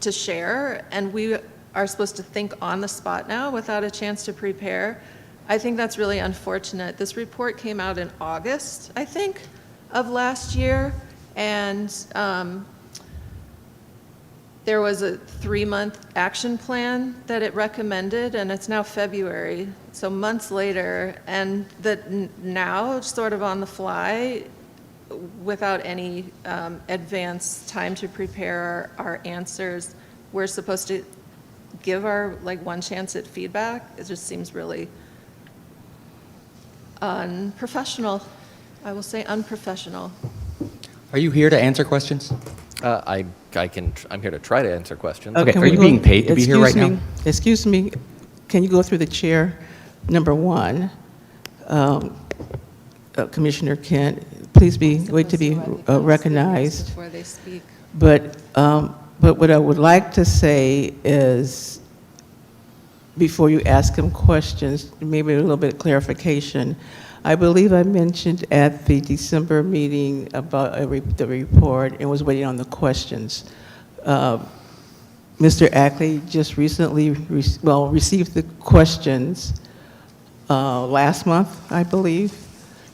to share, and we are supposed to think on the spot now without a chance to prepare. I think that's really unfortunate. This report came out in August, I think, of last year, and there was a 3-month action plan that it recommended, and it's now February, so months later, and that now, sort of on the fly, without any advance time to prepare our answers, we're supposed to give our one chance at feedback. It just seems really unprofessional. I will say unprofessional. Are you here to answer questions? I'm here to try to answer questions. Okay. Can Are we you go- being paid to be here right now? Excuse me, can you go through the chair? Number 1, Commissioner Kent, please wait to be recognized. Before they speak. But what I would like to say is, before you ask him questions, maybe a little bit of clarification. I believe I mentioned at the December meeting about the report and was waiting on the questions. Mr. Ackley just recently received the questions last month, I believe,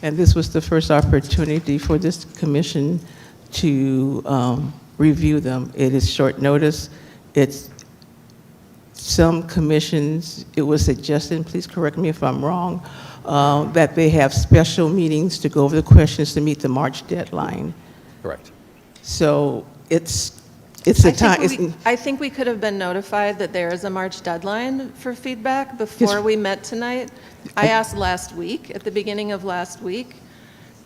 and this was the first opportunity for this commission to review them. It is short notice. It's some commissions, it was suggested, please correct me if I'm wrong, that they have special meetings to go over the questions to meet the March deadline. Correct. So it's a time. I think we could have been notified that there is a March deadline for feedback before we met tonight. I asked last week, at the beginning of last week,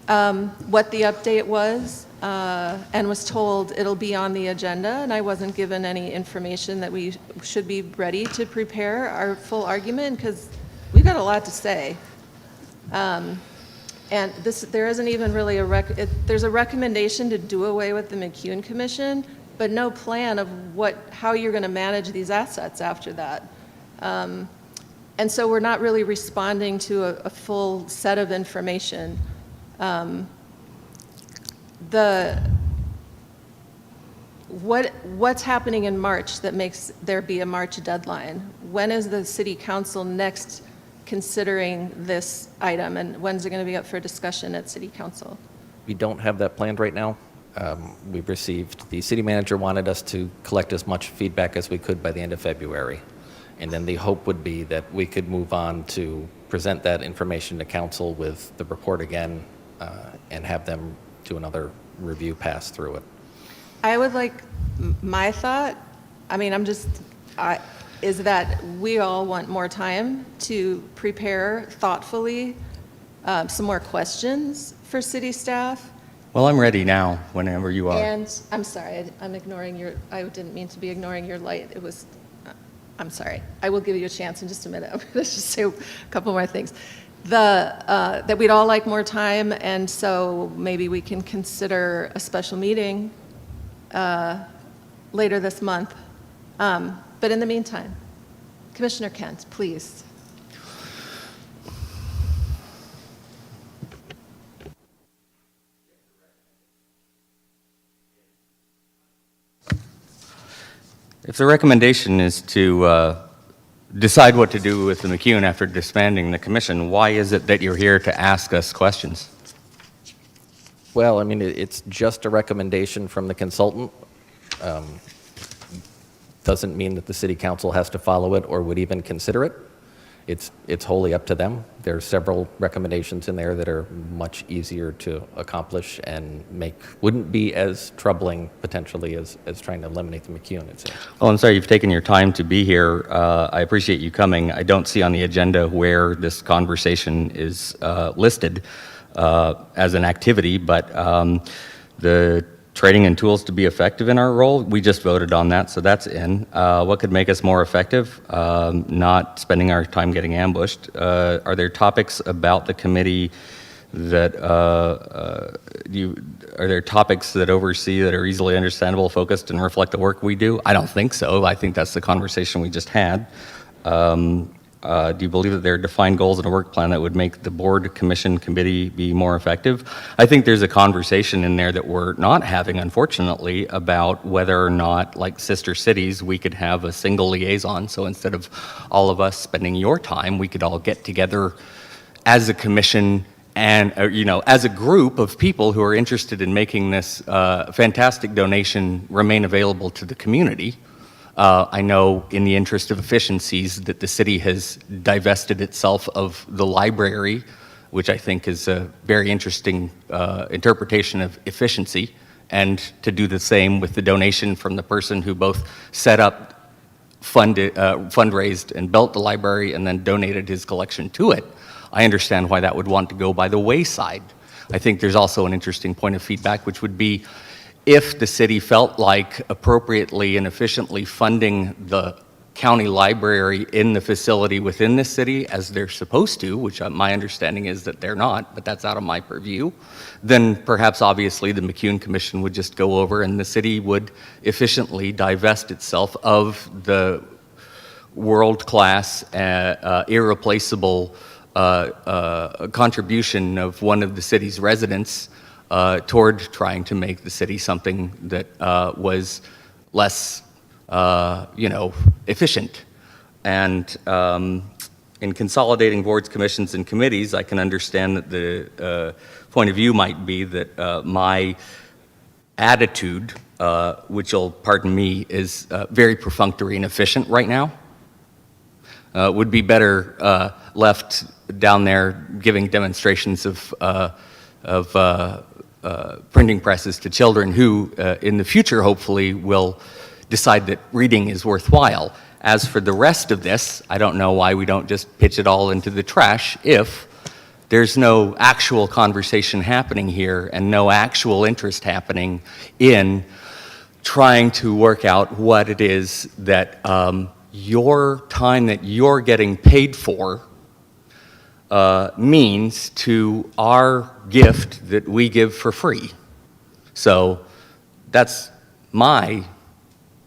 what the update was, and was told it'll be on the agenda, and I wasn't given any information that we should be ready to prepare our full argument, because we've got a lot to say. And there isn't even really there's a recommendation to do away with the McCune Commission, but no plan of how you're going to manage these assets after that. And so we're not really responding to a full set of information. What's happening in March that makes there be a March deadline? When is the City Council next considering this item, and when's it going to be up for discussion at City Council? We don't have that planned right now. We've received, the city manager wanted us to collect as much feedback as we could by the end of February. And then the hope would be that we could move on to present that information to council with the report again, and have them do another review pass through it. I would like, my thought, I mean, is that we all want more time to prepare thoughtfully some more questions for city staff. Well, I'm ready now, whenever you are. And I'm sorry, I'm ignoring I didn't mean to be ignoring your light. I'm sorry. I will give you a chance in just a minute. I'm going to just say a couple more things. That we'd all like more time, and so maybe we can consider a special meeting later this month. But in the meantime, Commissioner Kent, please. If the recommendation is to decide what to do with the McCune after disbanding the commission, why is it that you're here to ask us questions? Well, I mean, it's just a recommendation from the consultant. Doesn't mean that the city council has to follow it or would even consider it. It's wholly up to them. There are several recommendations in there that are much easier to accomplish and wouldn't be as troubling potentially as trying to eliminate the McCune, it seems. Well, I'm sorry you've taken your time to be here. I appreciate you coming. I don't see on the agenda where this conversation is listed as an activity, but the training and tools to be effective in our role, we just voted on that, so that's in. What could make us more effective? Not spending our time getting ambushed. Are there topics about the committee that are there topics that oversee that are easily understandable, focused, and reflect the work we do? I don't think so. I think that's the conversation we just had. Do you believe that there are defined goals in a work plan that would make the board, commission, committee be more effective? I think there's a conversation in there that we're not having, unfortunately, about whether or not, like sister cities, we could have a single liaison. So instead of all of us spending your time, we could all get together as a commission and, as a group of people who are interested in making this fantastic donation remain available to the community. I know in the interest of efficiencies that the city has divested itself of the library, which I think is a very interesting interpretation of efficiency, and to do the same with the donation from the person who both set up, fundraised, and built the library and then donated his collection to it. I understand why that would want to go by the wayside. I think there's also an interesting point of feedback, which would be if the city felt like appropriately and efficiently funding the county library in the facility within the city as they're supposed to, which my understanding is that they're not, but that's out of my purview, then perhaps obviously the McCune Commission would just go over and the city would efficiently divest itself of the world-class, irreplaceable contribution of one of the city's residents toward trying to make the city something that was less, efficient. And in consolidating boards, commissions, and committees, I can understand that the point of view might be that my attitude, which will pardon me, is very perfunctory and efficient right now. would be better left down there giving demonstrations of printing presses to children who, in the future, hopefully, will decide that reading is worthwhile. As for the rest of this, I don't know why we don't just pitch it all into the trash if there's no actual conversation happening here and no actual interest happening in trying to work out what it is that your time that you're getting paid for means to our gift that we give for free. So that's my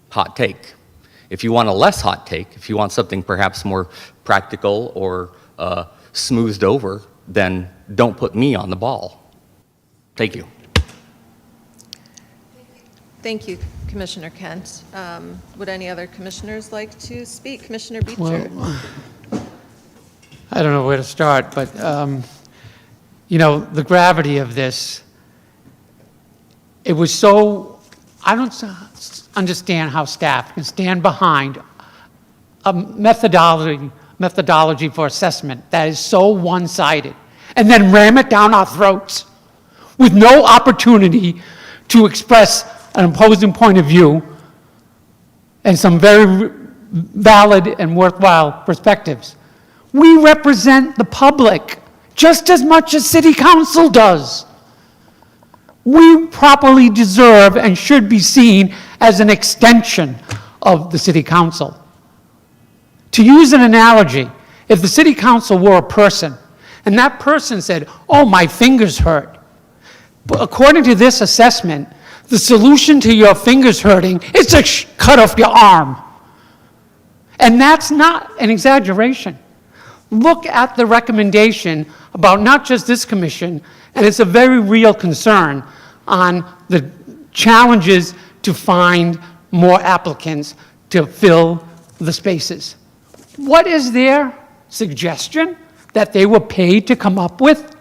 hot take. If you want a less hot take, if you want something perhaps more practical or smoothed over, then don't put me on the ball. Thank you. Thank you, Commissioner Kent. Would any other commissioners like to speak? Commissioner Beecher? Well, I don't know where to start, but, you know, the gravity of this, it was so, I don't understand how staff can stand behind a methodology for assessment that is so one-sided and then ram it down our throats with no opportunity to express an opposing point of view and some very valid and worthwhile perspectives. We represent the public just as much as City Council does. We properly deserve and should be seen as an extension of the City Council. To use an analogy, if the City Council were a person and that person said, "Oh, my fingers hurt," but according to this assessment, the solution to your fingers hurting is to cut off your arm. And that's not an exaggeration. Look at the recommendation about not just this commission, and it's a very real concern on the challenges to find more applicants to fill the spaces. What is their suggestion that they were paid to come up with?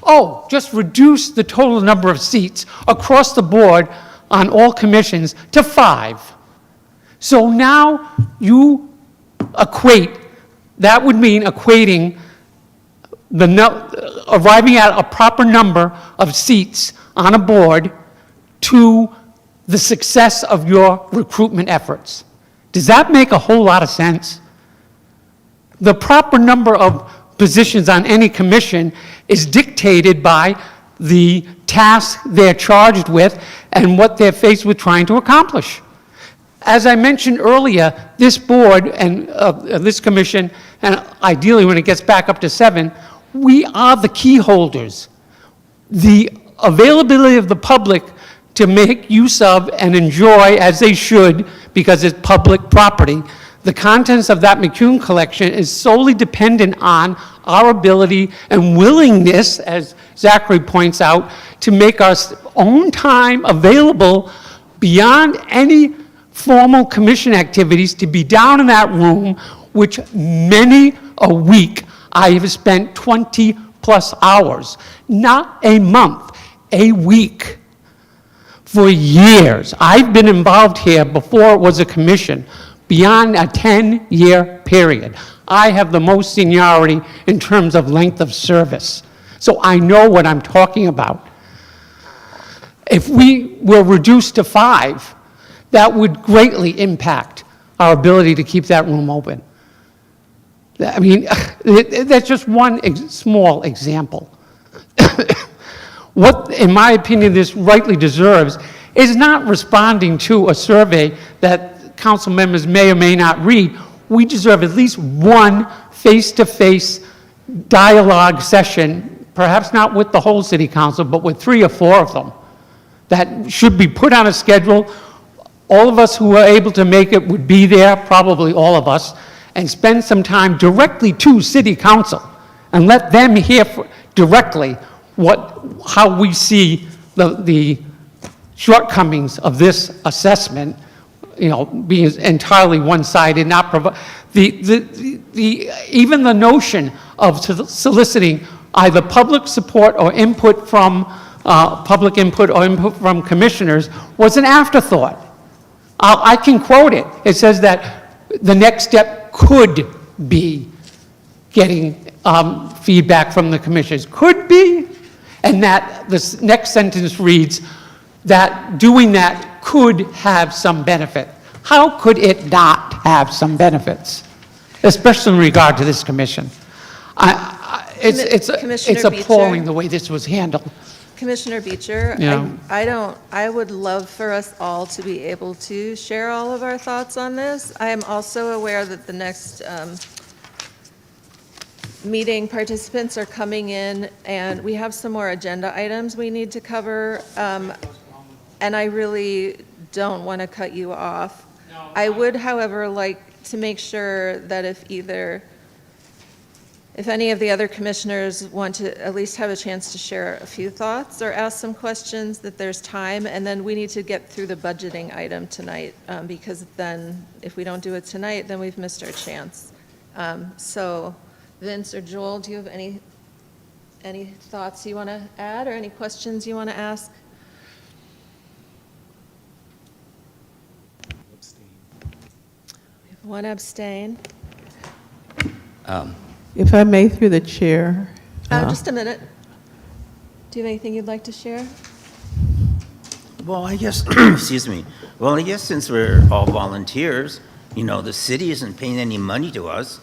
Oh, just reduce the total number of seats across the board on all commissions to 5. So now you equate, that would mean equating arriving at a proper number of seats on a board to the success of your recruitment efforts. Does that make a whole lot of sense? The proper number of positions on any commission is dictated by the task they're charged with and what they're faced with trying to accomplish. As I mentioned earlier, this board and this commission, and ideally when it gets back up to 7, we are the key holders. The availability of the public to make use of and enjoy, as they should, because it's public property, the contents of that McCune collection is solely dependent on our ability and willingness, as Zachary points out, to make our own time available beyond any formal commission activities to be down in that room, which many a week I have spent 20+ hours, not a month, a week. For years, I've been involved here before it was a commission, beyond a 10-year period. I have the most seniority in terms of length of service, so I know what I'm talking about. If we were reduced to 5, that would greatly impact our ability to keep that room open. I mean, that's just one small example. What, in my opinion, this rightly deserves is not responding to a survey that council members may or may not read. We deserve at least one face-to-face dialogue session, perhaps not with the whole city council, but with 3 or 4 of them, that should be put on a schedule. All of us who are able to make it would be there, probably all of us, and spend some time directly to city council and let them hear directly how we see the shortcomings of this assessment, you know, being entirely one-sided, not provide even the notion of soliciting either public support or input from public input or input from commissioners was an afterthought. I can quote it. It says that the next step could be getting feedback from the commissioners. Could be, and that the next sentence reads that doing that could have some benefit. How could it not have some benefits, especially in regard to this commission? Commissioner It's appalling Beecher? the way this was handled. Commissioner Beecher, Yeah. I would love for us all to be able to share all of our thoughts on this. I am also aware that the next meeting participants are coming in, and we have some more agenda items we need to cover, and I really don't want to cut you off. I would, however, like to make sure that if any of the other commissioners want to at least have a chance to share a few thoughts or ask some questions, that there's time, and then we need to get through the budgeting item tonight, because then, if we don't do it tonight, then we've missed our chance. So, Vince or Joel, do you have any thoughts you want to add, or any questions you want to ask? We have one abstain. If I may, through the chair. Just a minute. Do you have anything you'd like to share? Well, I guess, excuse me. Well, I guess since we're all volunteers, the city isn't paying any money to us.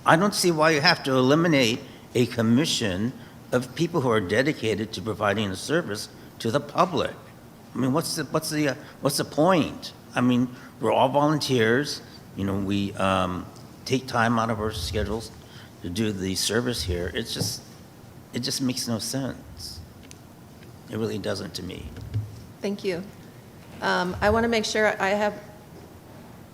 I don't see why you have to eliminate a commission of people who are dedicated to providing a service to the public. I mean, what's the point? I mean, we're all volunteers. We take time out of our schedules to do the service here. It just makes no sense. It really doesn't to me. Thank you. I want to make sure I have,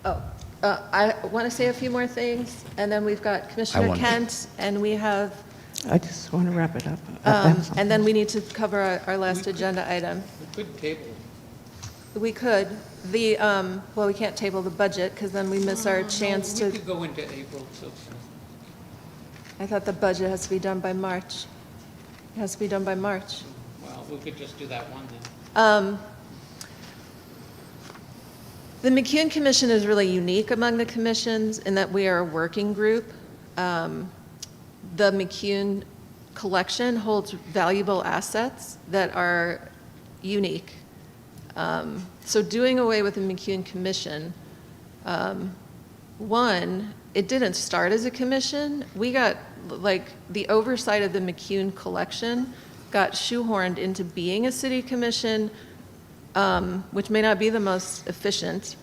I want to say a few more things, and then we've got Commissioner Kent, and we have, I just want to wrap it up. and then we need to cover our last agenda item. We could table. We could. Well, we can't table the budget, because then we miss our chance We to, could go into April, so. I thought the budget has to be done by March. It has to be done by March. Well, we could just do that one then. The McCune Commission is really unique among the commissions in that we are a working group. The McCune collection holds valuable assets that are unique. So doing away with the McCune Commission, one, it didn't start as a commission. We got, the oversight of the McCune collection got shoehorned into being a city commission, which may not be the most efficient,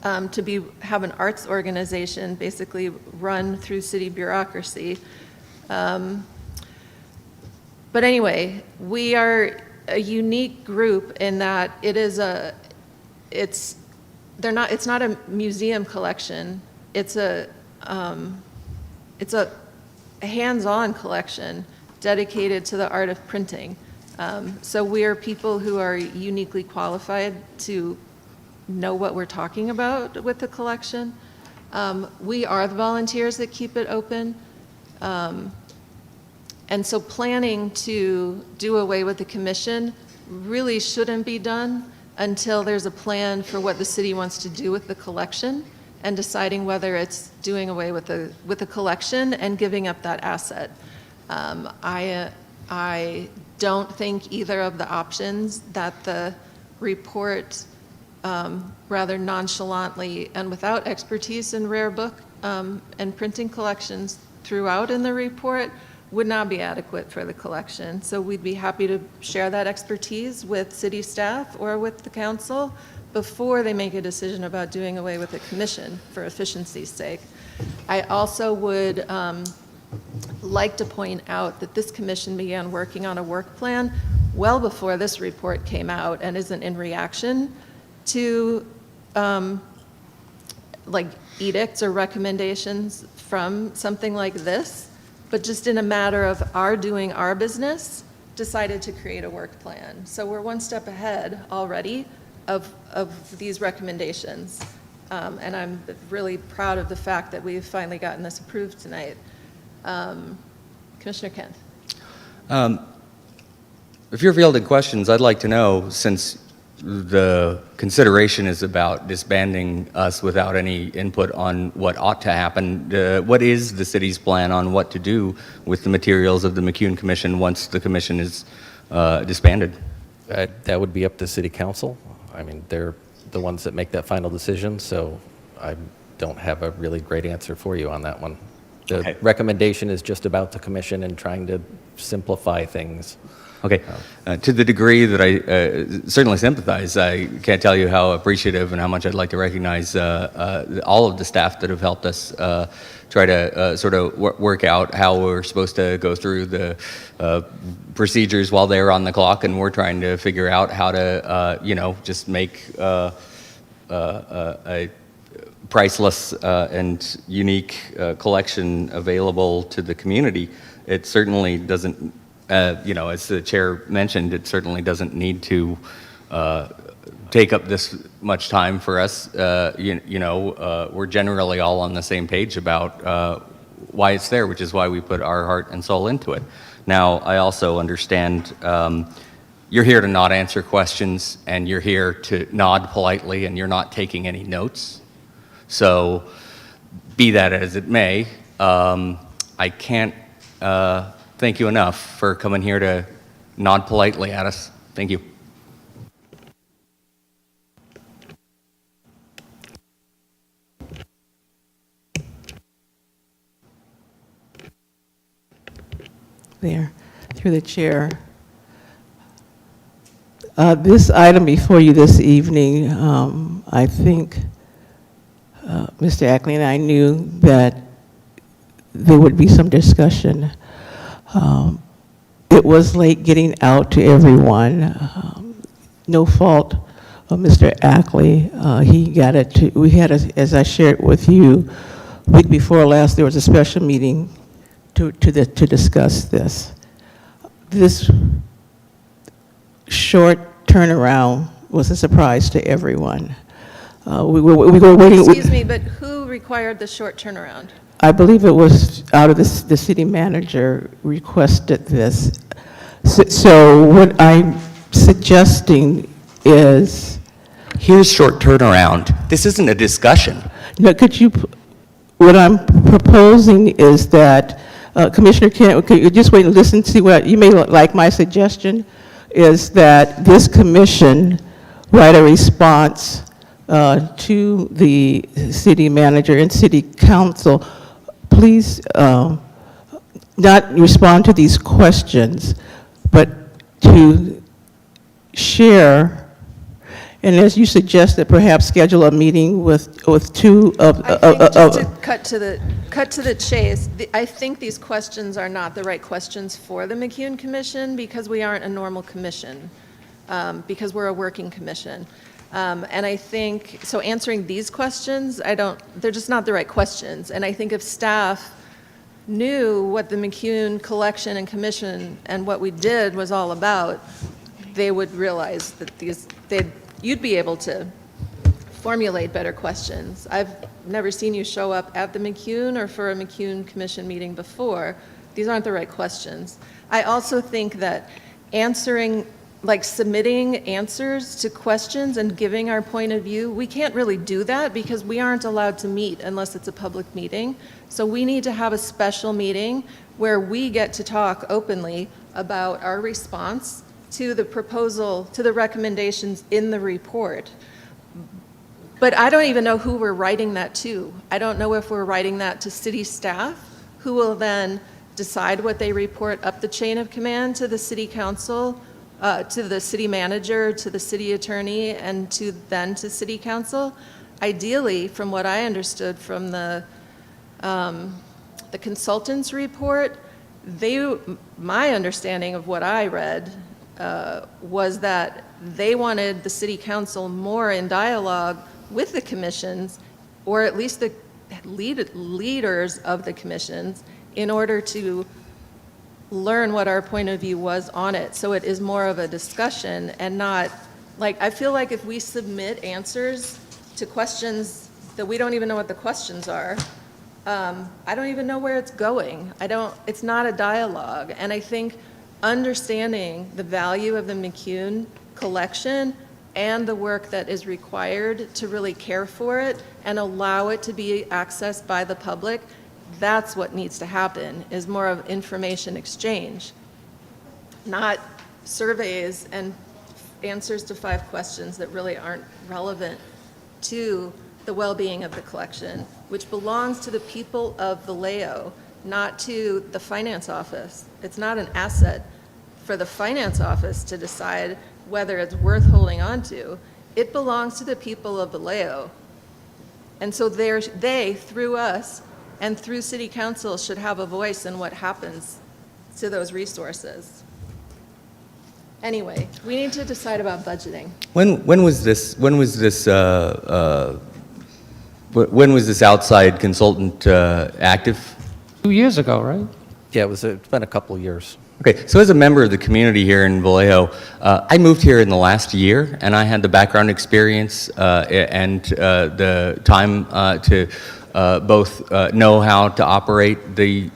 to have an arts organization basically run through city bureaucracy. But anyway, we are a unique group in that it's not a museum collection. It's a hands-on collection dedicated to the art of printing. So we are people who are uniquely qualified to know what we're talking about with the collection. We are the volunteers that keep it open. And so planning to do away with the commission really shouldn't be done until there's a plan for what the city wants to do with the collection, and deciding whether it's doing away with the collection and giving up that asset. I don't think either of the options that the report rather nonchalantly and without expertise in rare book and printing collections throughout in the report would not be adequate for the collection. So we'd be happy to share that expertise with city staff or with the council before they make a decision about doing away with the commission for efficiency's sake. I also would like to point out that this commission began working on a work plan well before this report came out, and isn't in reaction to edicts or recommendations from something like this, but just in a matter of our doing our business, decided to create a work plan. So we're one step ahead already of these recommendations. And I'm really proud of the fact that we've finally gotten this approved tonight. Commissioner Kent. If you're fielding questions, I'd like to know, since the consideration is about disbanding us without any input on what ought to happen. What is the city's plan on what to do with the materials of the McCune Commission once the commission is disbanded? That would be up to city council. I mean, they're the ones that make that final decision, so I don't have a really great answer for you on that one. The Okay. recommendation is just about the commission and trying to simplify things. Okay. To the degree that I certainly sympathize, I can't tell you how appreciative and how much I'd like to recognize all of the staff that have helped us try to sort of work out how we're supposed to go through the procedures while they're on the clock, and we're trying to figure out how to, just make a priceless and unique collection available to the community. It certainly doesn't. As the chair mentioned, it certainly doesn't need to take up this much time for us. We're generally all on the same page about why it's there, which is why we put our heart and soul into it. Now, I also understand you're here to not answer questions, and you're here to nod politely, and you're not taking any notes. So, be that as it may, I can't thank you enough for coming here to nod politely at us. Thank you. There, through the chair. This item before you this evening, I think Mr. Ackley and I knew that there would be some discussion. It was late getting out to everyone. No fault of Mr. Ackley. He got it. We had, as I shared with you, week before last, there was a special meeting to discuss this. This short turnaround was a surprise to everyone. We were waiting. Excuse me, but who required the short turnaround? I believe it was out of the city manager requested this. So what I'm suggesting is. Here's short turnaround. This isn't a discussion. No, what I'm proposing is that, Commissioner Kent, could you just wait and listen to what, you may like my suggestion, is that this commission write a response to the city manager and city council. Please not respond to these questions, but to share, and as you suggested, perhaps schedule a meeting with two of. I think just to cut to the chase, I think these questions are not the right questions for the McCune Commission because we aren't a normal commission, because we're a working commission. And I think, so answering these questions, they're just not the right questions. And I think if staff knew what the McCune collection and commission and what we did was all about, they would realize that you'd be able to formulate better questions. I've never seen you show up at the McCune or for a McCune Commission meeting before. These aren't the right questions. I also think that submitting answers to questions and giving our point of view, we can't really do that because we aren't allowed to meet unless it's a public meeting. So we need to have a special meeting where we get to talk openly about our response to the proposal, to the recommendations in the report. But I don't even know who we're writing that to. I don't know if we're writing that to city staff, who will then decide what they report up the chain of command to the city council, to the city manager, to the city attorney, and then to city council. Ideally, from what I understood from the consultant's report, my understanding of what I read was that they wanted the city council more in dialogue with the commissions, or at least the leaders of the commissions, in order to learn what our point of view was on it. So it is more of a discussion and not, I feel like if we submit answers to questions that we don't even know what the questions are, I don't even know where it's going. It's not a dialogue. And I think understanding the value of the McCune collection and the work that is required to really care for it and allow it to be accessed by the public, that's what needs to happen, is more of information exchange, not surveys and answers to 5 questions that really aren't relevant to the well-being of the collection, which belongs to the people of Vallejo, not to the finance office. It's not an asset for the finance office to decide whether it's worth holding on to. It belongs to the people of Vallejo. And so they, through us and through city council, should have a voice in what happens to those resources. Anyway, we need to decide about budgeting. When was this outside consultant active? 2 years ago, right? Yeah, it's been a couple of years. Okay, so as a member of the community here in Vallejo, I moved here in the last year, and I had the background experience and the time to both know how to operate the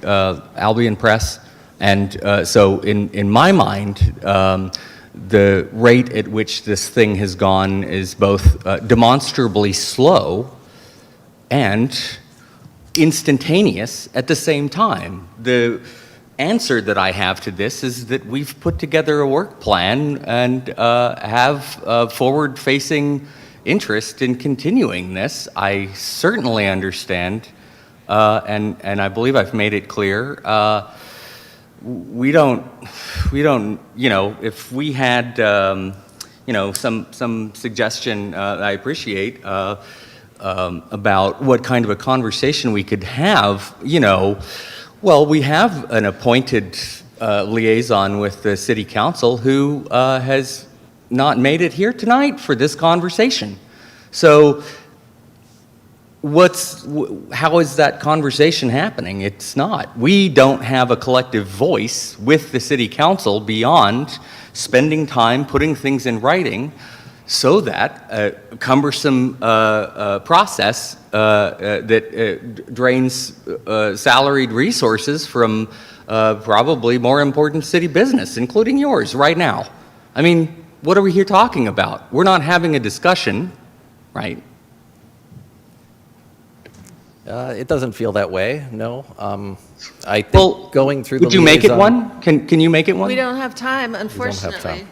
Albion Press. And so in my mind, the rate at which this thing has gone is both demonstrably slow and instantaneous at the same time. The answer that I have to this is that we've put together a work plan and have a forward-facing interest in continuing this. I certainly understand, and I believe I've made it clear, we don't, you know, if we had, you know, some suggestion I appreciate about what kind of a conversation we could have, you know, well, we have an appointed liaison with the city council who has not made it here tonight for this conversation. So how is that conversation happening? It's not. We don't have a collective voice with the city council beyond spending time putting things in writing so that a cumbersome process that drains salaried resources from probably more important city business, including yours right now. I mean, what are we here talking about? We're not having a discussion, right? It doesn't feel that way, no. I think going through the would you make it liaison- one? Can you make it one? We don't have time, We don't have unfortunately. time.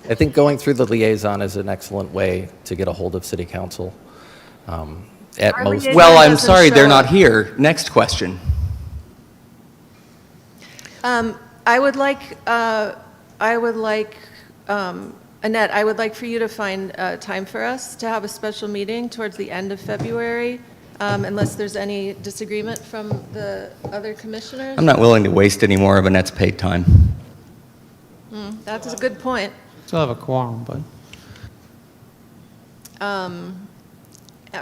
I think going through the liaison is an excellent way to get a hold of city council. At Our most, liaison Well, I'm doesn't sorry, they're show not up. here. Next question. I would like, Annette, I would like for you to find time for us to have a special meeting towards the end of February, unless there's any disagreement from the other commissioners. I'm not willing to waste any more of Annette's paid time. That's a good point. Still have a quorum, but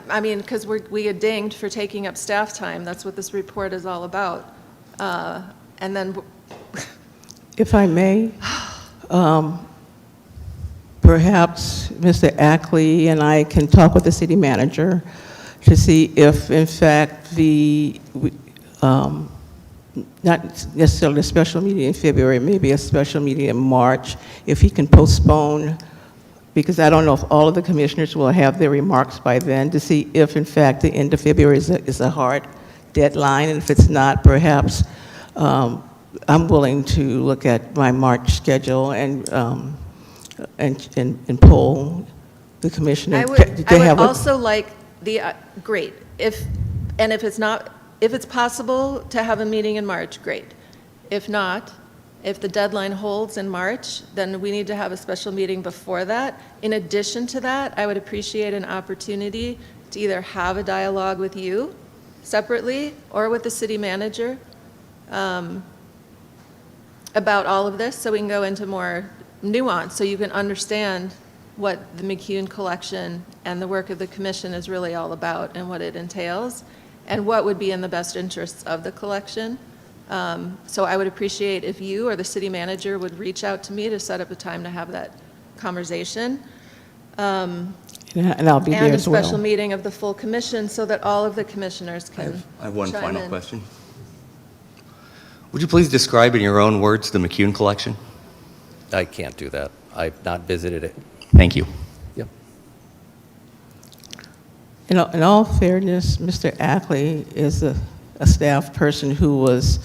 I mean, because we get dinged for taking up staff time. That's what this report is all about. And then, If I may, perhaps Mr. Ackley and I can talk with the city manager to see if, in fact, not necessarily a special meeting in February, maybe a special meeting in March, if he can postpone, because I don't know if all of the commissioners will have their remarks by then, to see if, in fact, the end of February is a hard deadline, and if it's not, perhaps I'm willing to look at my March schedule and poll the commissioner. I would also like great, if it's possible to have a meeting in March, great. If not, if the deadline holds in March, then we need to have a special meeting before that. In addition to that, I would appreciate an opportunity to either have a dialogue with you separately or with the city manager about all of this, so we can go into more nuance, so you can understand what the McCune collection and the work of the commission is really all about and what it entails, and what would be in the best interests of the collection. So I would appreciate if you or the city manager would reach out to me to set up a time to have that conversation. And I'll be there And a as well. special meeting of the full commission so that all of the commissioners can I have one chime final in. question. Would you please describe in your own words the McCune collection? I can't do that. I've not visited it. Thank you. Yep. in all fairness, Mr. Ackley is a staff person who was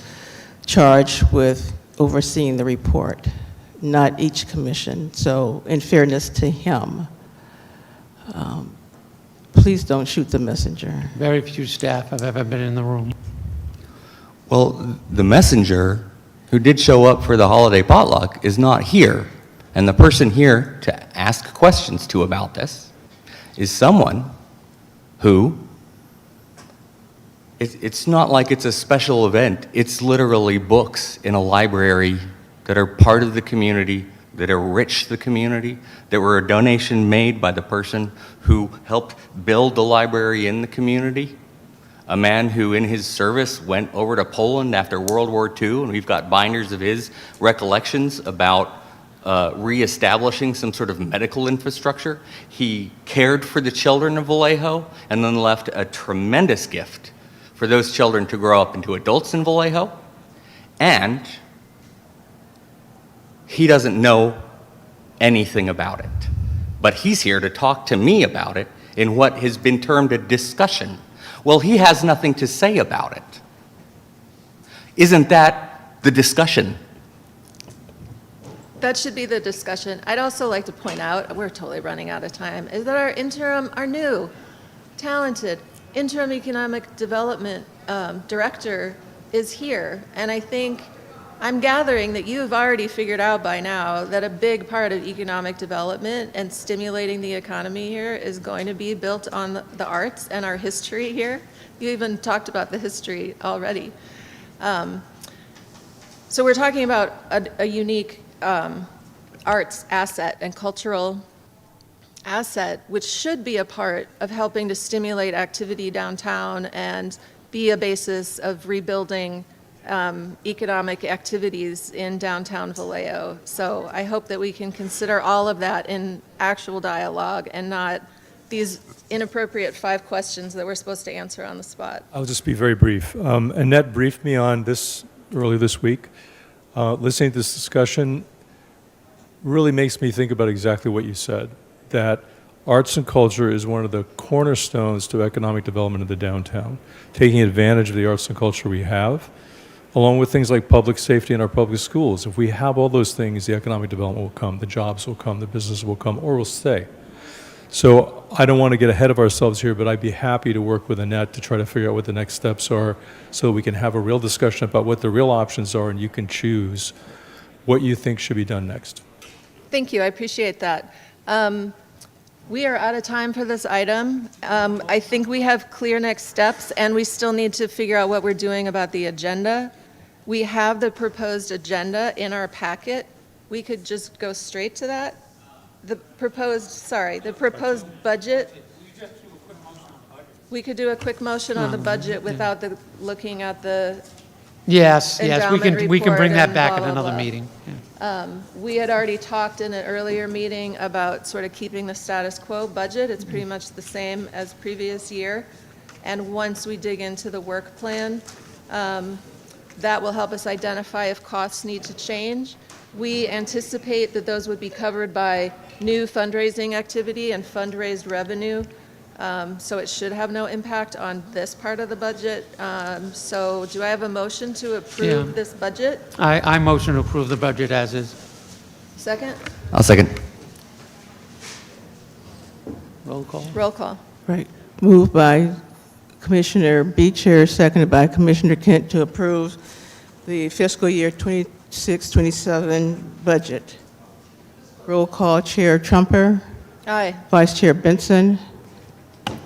charged with overseeing the report, not each commission. So in fairness to him, please don't shoot the messenger. Very few staff have ever been in the room. Well, the messenger who did show up for the holiday potluck is not here. And the person here to ask questions to about this is someone who, it's not like it's a special event. It's literally books in a library that are part of the community, that enrich the community, that were a donation made by the person who helped build the library in the community. A man who in his service went over to Poland after World War II, and we've got binders of his recollections about reestablishing some sort of medical infrastructure. He cared for the children of Vallejo and then left a tremendous gift for those children to grow up into adults in Vallejo. And he doesn't know anything about it. But he's here to talk to me about it in what has been termed a discussion. Well, he has nothing to say about it. Isn't that the discussion? That should be the discussion. I'd also like to point out, we're totally running out of time, is that our new, talented interim economic development director is here. And I think, I'm gathering that you've already figured out by now that a big part of economic development and stimulating the economy here is going to be built on the arts and our history here. You even talked about the history already. So we're talking about a unique arts asset and cultural asset, which should be a part of helping to stimulate activity downtown and be a basis of rebuilding economic activities in downtown Vallejo. So I hope that we can consider all of that in actual dialogue and not these inappropriate 5 questions that we're supposed to answer on the spot. I'll just be very brief. Annette briefed me on this earlier this week. Listening to this discussion really makes me think about exactly what you said, that arts and culture is one of the cornerstones to economic development of the downtown, taking advantage of the arts and culture we have, along with things like public safety in our public schools. If we have all those things, the economic development will come, the jobs will come, the business will come, or will stay. So I don't want to get ahead of ourselves here, but I'd be happy to work with Annette to try to figure out what the next steps are so we can have a real discussion about what the real options are, and you can choose what you think should be done next. Thank you, I appreciate that. We are out of time for this item. I think we have clear next steps, and we still need to figure out what we're doing about the agenda. We have the proposed agenda in our packet. We could just go straight to that. The proposed budget. We could do a quick motion on the budget without looking at the Yes, we endowment can report bring that and back blah, at blah, another blah. meeting. Yeah. We had already talked in an earlier meeting about sort of keeping the status quo budget. It's pretty much the same as previous year. And once we dig into the work plan, that will help us identify if costs need to change. We anticipate that those would be covered by new fundraising activity and fundraised revenue. So it should have no impact on this part of the budget. So do I have a motion to approve this budget? I motion to approve the budget as is. Second? I'll second. Roll call. Roll call. Right. Moved by Commissioner Beecher, seconded by Commissioner Kent to approve the fiscal year 26-27 budget. Roll call, Chair Trumper, Aye. Vice Chair Benson,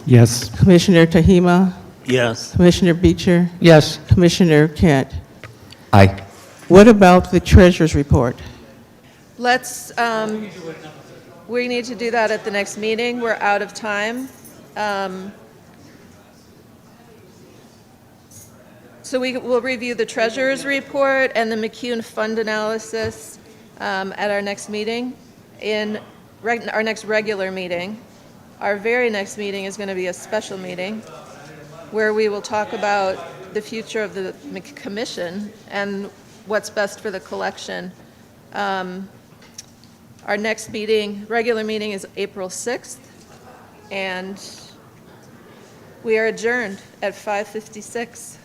Yes. Commissioner Tahima, Yes. Commissioner Beecher, Yes. Commissioner Kent. Aye. What about the treasurer's report? Let's, we need to do that at the next meeting. We're out of time. So we will review the treasurer's report and the McCune fund analysis at our next meeting, our next regular meeting. Our very next meeting is going to be a special meeting where we will talk about the future of the commission and what's best for the collection. Our next meeting, regular meeting, is April 6th, and We are adjourned at 5:56.